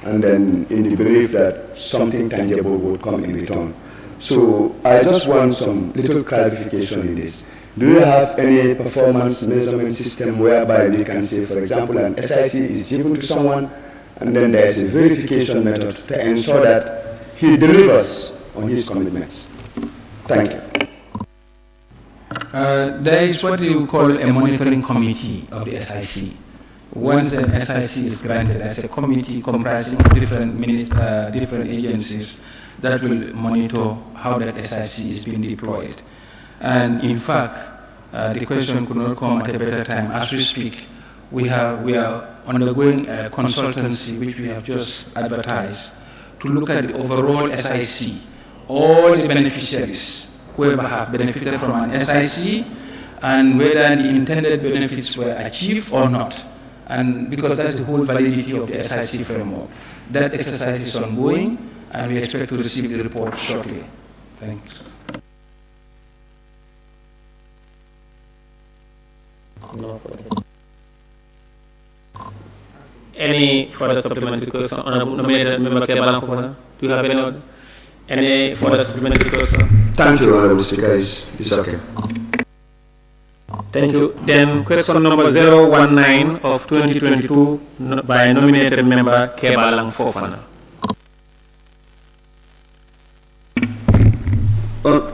and then in the belief that something tangible would come in return. So I just want some little clarification in this. Do you have any performance measurement system whereby we can say, for example, an SIC is given to someone, and then there is a verification method to ensure that he delivers on his commitments? Thank you. There is what you call a monitoring committee of the SIC. Once an SIC is granted, as a committee comprising of different agencies that will monitor how that SIC is being deployed. And in fact, the question could not come at a better time. As we speak, we are undergoing a consultancy which we have just advertised to look at the overall SIC, all the beneficiaries, whoever have benefited from an SIC, and whether the intended benefits were achieved or not. And because that's the whole validity of the SIC framework. That exercise is ongoing, and we expect to receive the report shortly. Thanks. Any further supplementary question? Honorable nominated member Kebalan, do you have any further supplementary question? Thank you, Honorable Speaker. It's okay. Thank you. Then question number 019 of 2022 by nominated member Kebalan Fofana.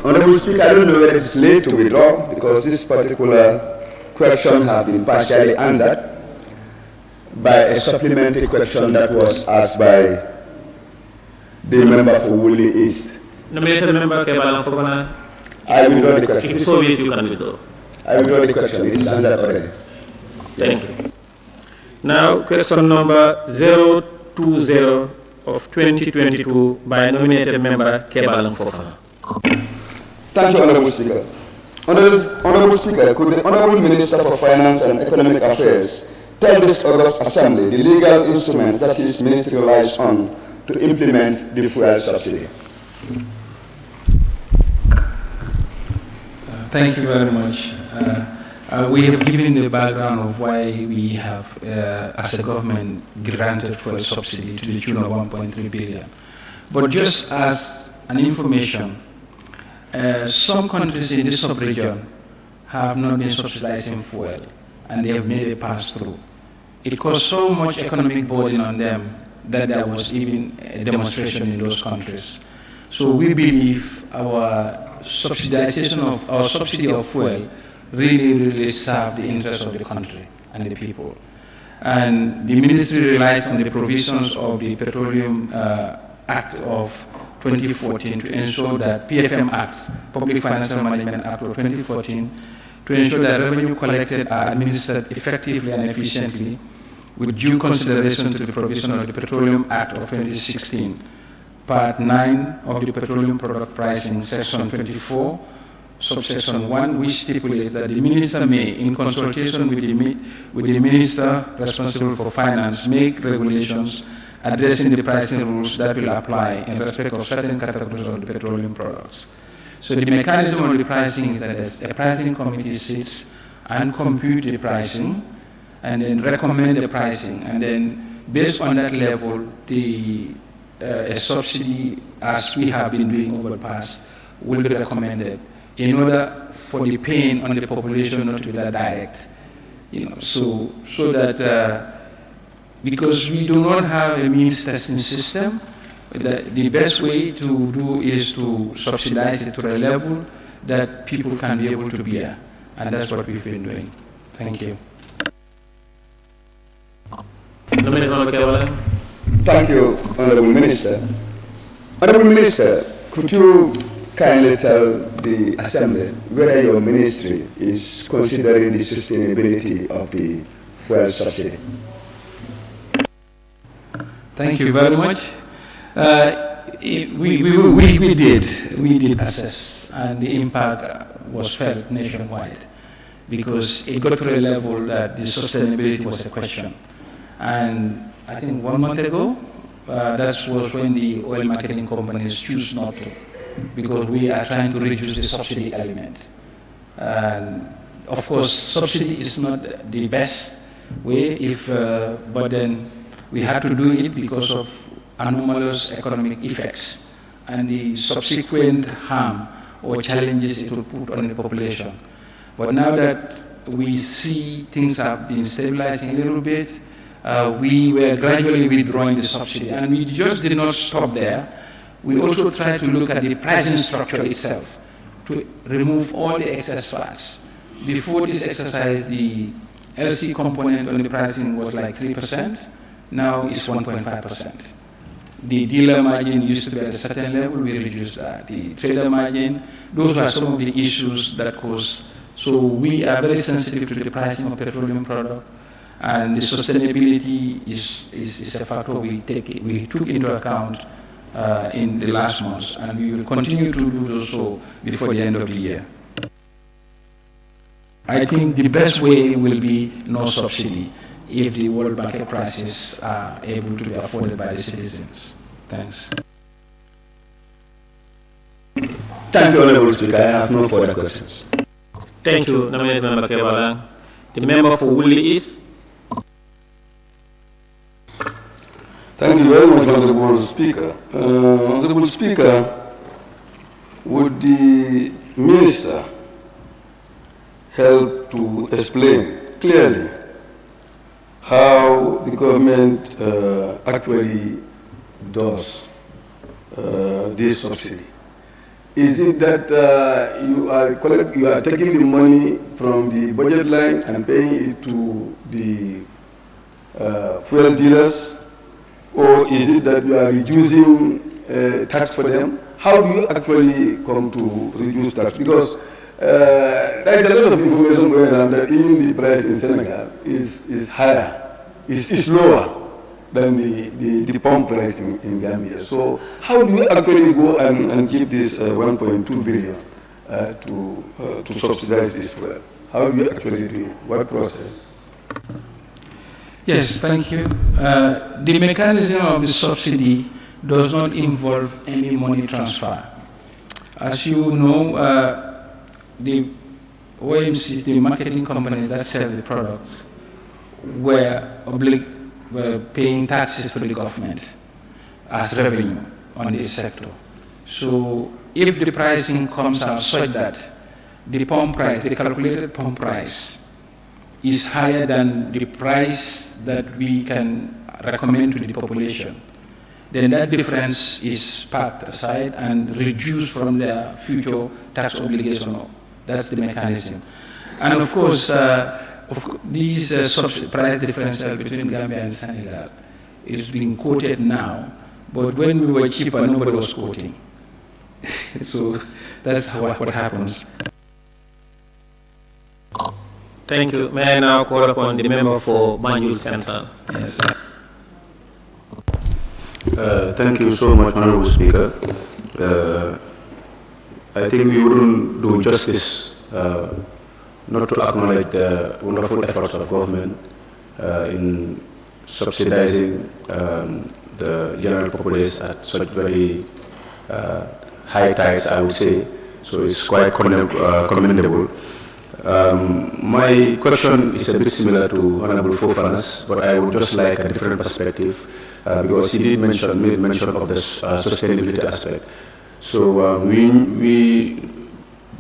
Honorable Speaker, I don't know whether it's late to withdraw, because this particular question has been partially answered by a supplementary question that was asked by the member for Woolly East. Nominated member Kebalan Fofana. I withdraw the question. If so is, you can withdraw. I withdraw the question. It is answered already. Thank you. Now, question number 020 of 2022 by nominated member Kebalan Fofana. Thank you, Honorable Speaker. Honorable Speaker, could the Honorable Minister for Finance and Economic Affairs tell this August Assembly the legal instruments that his ministry relies on to implement the fuel subsidy? Thank you very much. We have given the background of why we have, as a government, granted fuel subsidy to the tune of 1.3 billion. But just as an information, some countries in this sub-region have not been subsidizing fuel, and they have made a pass-through. It caused so much economic burden on them that there was even a demonstration in those countries. So we believe our subsidization of our subsidy of fuel really serve the interests of the country and the people. And the ministry relies on the provisions of the Petroleum Act of 2014 to ensure that PFM Act, Public Financial Management Act of 2014, to ensure that revenue collected are administered effectively and efficiently with due consideration to the provision of the Petroleum Act of 2016, Part 9 of the Petroleum Product Pricing, Section 24, Subsection 1, which stipulates that the minister may, in consultation with the minister responsible for finance, make regulations addressing the pricing rules that will apply in respect of certain categories of the petroleum products. So the mechanism of the pricing is that a pricing committee sits and compute the pricing and then recommend the pricing, and then based on that level, a subsidy, as we have been doing over the past, will be recommended in order for the pain on the population not to be that direct. So that because we do not have a means testing system, the best way to do is to subsidize it to a level that people can be able to bear, and that's what we've been doing. Thank you. Thank you, Honorable Minister. Honorable Minister, could you kindly tell the Assembly whether your ministry is considering the sustainability of the fuel subsidy? Thank you very much. We did assess, and the impact was felt nationwide because it got to a level that the sustainability was a question. And I think 1 month ago, that was when the oil marketing companies choose not to, because we are trying to reduce the subsidy element. And of course, subsidy is not the best way, but then we had to do it because of anomalous economic effects and the subsequent harm or challenges it will put on the population. But now that we see things have been stabilizing a little bit, we were gradually withdrawing the subsidy, and we just did not stop there. We also tried to look at the pricing structure itself to remove all the excess fats. Before this exercise, the LC component on the pricing was like 3%. Now it's 1.5%. The dealer margin used to be at a certain level, we reduced that. The trader margin, those were some of the issues that caused. So we are very sensitive to the pricing of petroleum product, and the sustainability is a factor we took into account in the last months, and we will continue to do so before the end of the year. I think the best way will be no subsidy if the world market prices are able to be afforded by the citizens. Thanks. Thank you, Honorable Speaker. I have no further questions. Thank you, Nominated Member Kebalang. The member for Woolly East. Thank you very much, Honorable Speaker. Honorable Speaker, would the Minister help to explain clearly how the government actually does this subsidy? Is it that you are taking the money from the budget line and paying it to the fuel dealers, or is it that you are reducing tax for them? How do you actually come to reduce tax? Because there is a lot of information going on that even the price in Senegal is higher, is lower than the pump price in Gambia. So how do you actually go and keep this 1.2 billion to subsidize this fuel? How do you actually do it? What process? Yes, thank you. The mechanism of the subsidy does not involve any money transfer. As you know, the OMCs, the marketing companies that sell the product, were paying taxes to the government as revenue on this sector. So if the pricing comes out such that the pump price, the calculated pump price, is higher than the price that we can recommend to the population, then that difference is parked aside and reduced from their future tax obligation. That's the mechanism. And of course, these price differential between Gambia and Senegal is being quoted now, but when we were cheaper, nobody was quoting. So that's what happens. Thank you. May I now call upon the member for Banjul Central? Yes. Thank you so much, Honorable Speaker. I think we wouldn't do justice not to acknowledge the wonderful efforts of government in subsidizing the general populace at such very high tides, I would say. So it's quite commendable. My question is a bit similar to Honorable Fofana's, but I would just like a different perspective because he did made mention of the sustainability aspect. So we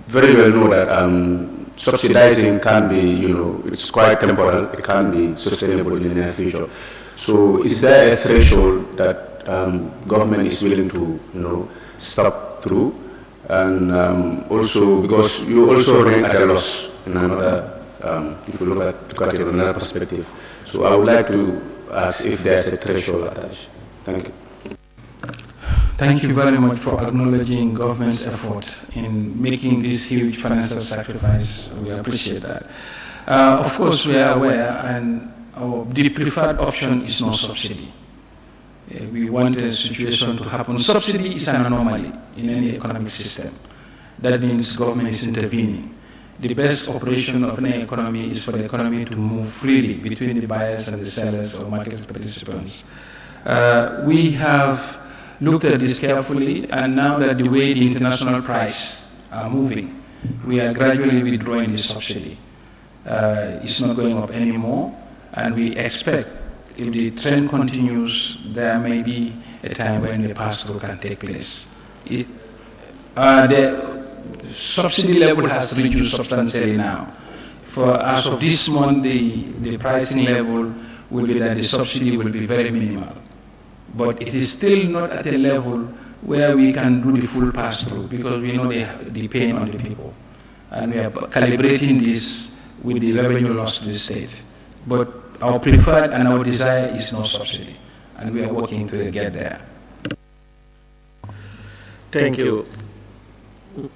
very well know that subsidizing can be, it's quite temporal. It can be sustainable in the near future. So is there a threshold that government is willing to, stop through? And also, because you also run at a loss in another, if you look at it in another perspective. So I would like to ask if there's a threshold attached. Thank you. Thank you very much for acknowledging government's effort in making this huge financial sacrifice. We appreciate that. Of course, we are aware, and the preferred option is no subsidy. We want a situation to happen. Subsidy is an anomaly in any economic system. That means government is intervening. The best operation of any economy is for the economy to move freely between the buyers and the sellers or market participants. We have looked at this carefully, and now that the way the international price are moving, we are gradually withdrawing the subsidy. It's not going up anymore, and we expect if the trend continues, there may be a time when the pass-through can take place. The subsidy level has reduced substantially now. As of this month, the pricing level will be that the subsidy will be very minimal. But it is still not at a level where we can do the full pass-through, because we know the pain on the people. And we are calibrating this with the revenue loss to the state. But our preferred and our desire is no subsidy, and we are working to get there. Thank you.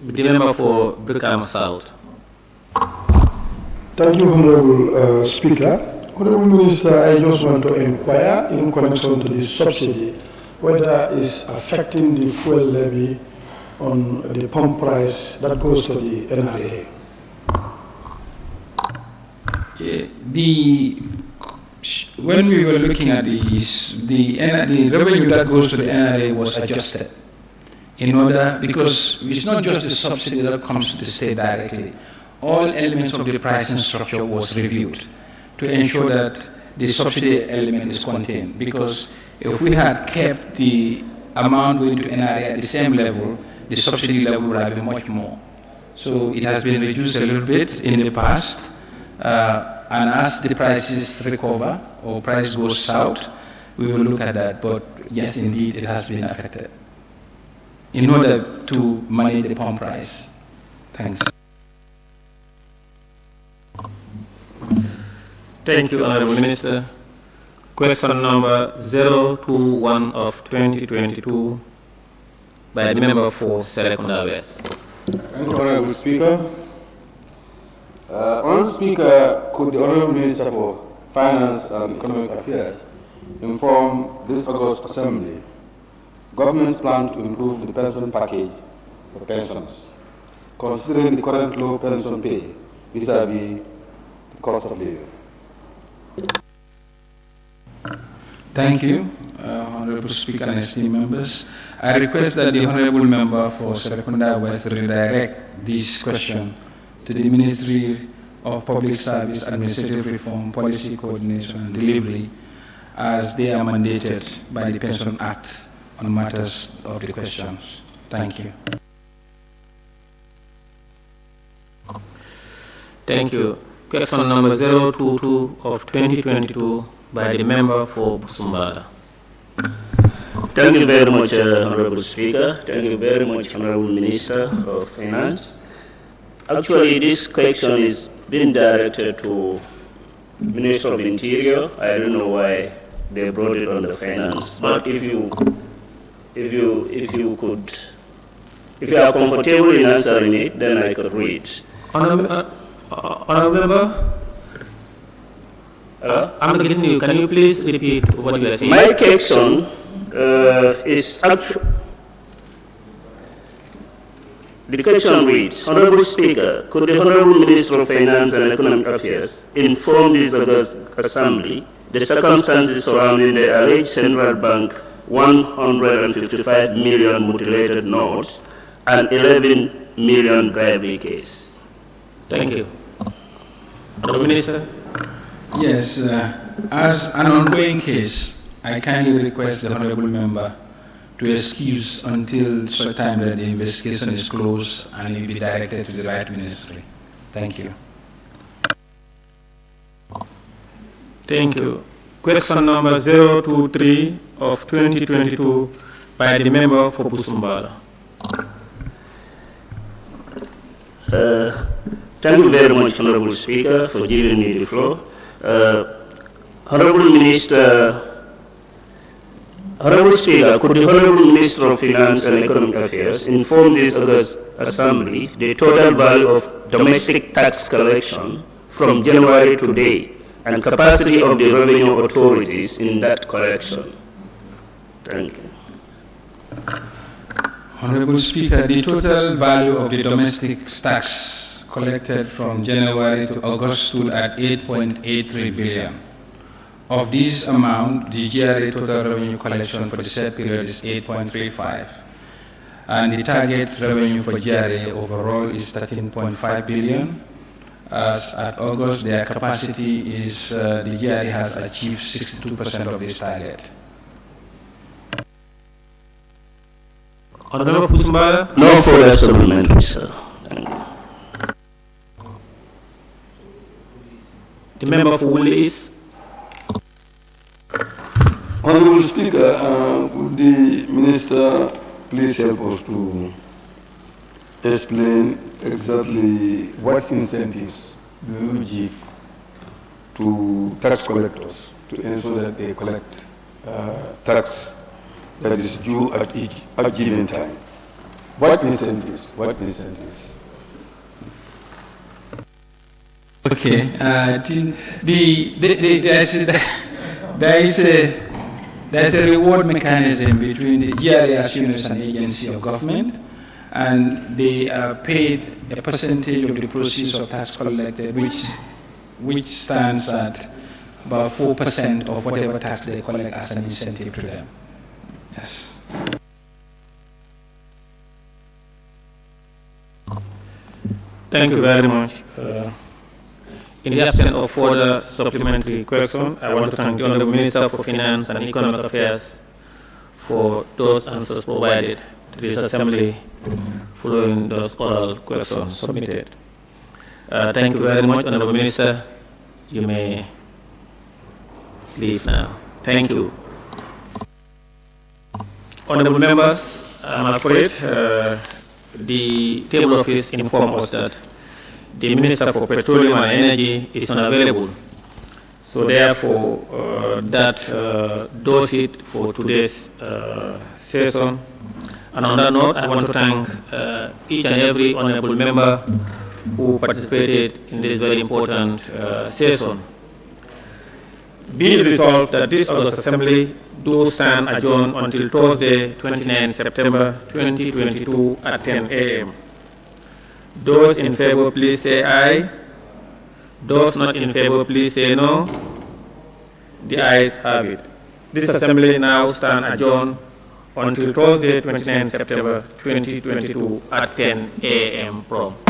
The member for Brikama South. Thank you, Honorable Speaker. Honorable Minister, I just want to inquire in connection to this subsidy, whether it's affecting the fuel levy on the pump price that goes to the NRA. When we were looking at this, the revenue that goes to the NRA was adjusted because it's not just the subsidy that comes to the state directly. All elements of the pricing structure was reviewed to ensure that the subsidy element is contained. Because if we had kept the amount going to NRA at the same level, the subsidy level would have been much more. So it has been reduced a little bit in the past. And as the prices recover or price goes south, we will look at that. But yes, indeed, it has been affected in order to manage the pump price. Thanks. Thank you, Honorable Minister. Question number 021 of 2022 by the member for Serekunda West. Thank you, Honorable Speaker. Honorable Speaker, could the Honorable Minister for Finance and Economic Affairs inform this August Assembly government's plan to improve the pension package for pensioners, considering the current low pension pay vis-à-vis the cost of living? Thank you, Honorable Speaker and esteemed members. I request that the Honorable Member for Serekunda West redirect this question to the Ministry of Public Service, Administrative Reform, Policy Coordination and Delivery, as they are mandated by the Pension Act on matters of the questions. Thank you. Thank you. Question number 022 of 2022 by the member for Busumbala. Thank you very much, Honorable Speaker. Thank you very much, Honorable Minister of Finance. Actually, this question is being directed to Minister of Interior. I don't know why they brought it on the Finance, but if you are comfortable in answering it, then I could read. Honorable Member, I'm not getting you. Can you please repeat what you are saying? My question is actually. The question reads, Honorable Speaker, could the Honorable Minister of Finance and Economic Affairs inform this August Assembly the circumstances surrounding the alleged Central Bank 155 million mutilated notes and 11 million bribery case? Thank you. Honorable Minister. Yes, as an ongoing case, I kindly request the Honorable Member to excuse until such time that the investigation is closed and it will be directed to the right ministry. Thank you. Thank you. Question number 023 of 2022 by the member for Busumbala. Thank you very much, Honorable Speaker, for giving me the floor. Honorable Minister, Honorable Speaker, could the Honorable Minister of Finance and Economic Affairs inform this August Assembly the total value of domestic tax collection from January to date and capacity of the revenue authorities in that collection? Thank you. Honorable Speaker, the total value of the domestic tax collected from January to August stood at 8.83 billion. Of this amount, the GRA total revenue collection for the said period is 8.35, and the target revenue for GRA overall is 13.5 billion. As at August, their capacity is, the GRA has achieved 62% of this target. Honorable Kusumba? No further supplementary, sir. Thank you. The member for Woolly is? Honorable Speaker, would the Minister please help us to explain exactly what incentives do you give to tax collectors to ensure that they collect tax that is due at each given time? What incentives? What incentives? Okay, there's a reward mechanism between the GRA as an agency of government, and they are paid a percentage of the proceeds of tax collected, which stands at about 4% of whatever tax they collect as an incentive to them. Yes. Thank you very much. In the absence of further supplementary question, I want to thank the Honourable Minister for Finance and Economic Affairs for those answers provided to this Assembly following those oral questions submitted. Thank you very much, Honourable Minister. You may leave now. Thank you. Honourable members, I'm afraid the table office informed us that the Minister for Petroleum and Energy is unavailable. So therefore, that does it for today's session. And on that note, I want to thank each and every honourable member who participated in this very important session. Be it resolved that this August Assembly do stand adjourned until Thursday, 29 September 2022 at 10 a.m. Those in favor, please say aye. Those not in favor, please say no. The ayes have it. This Assembly now stand adjourned until Thursday, 29 September 2022 at 10 a.m. prompt.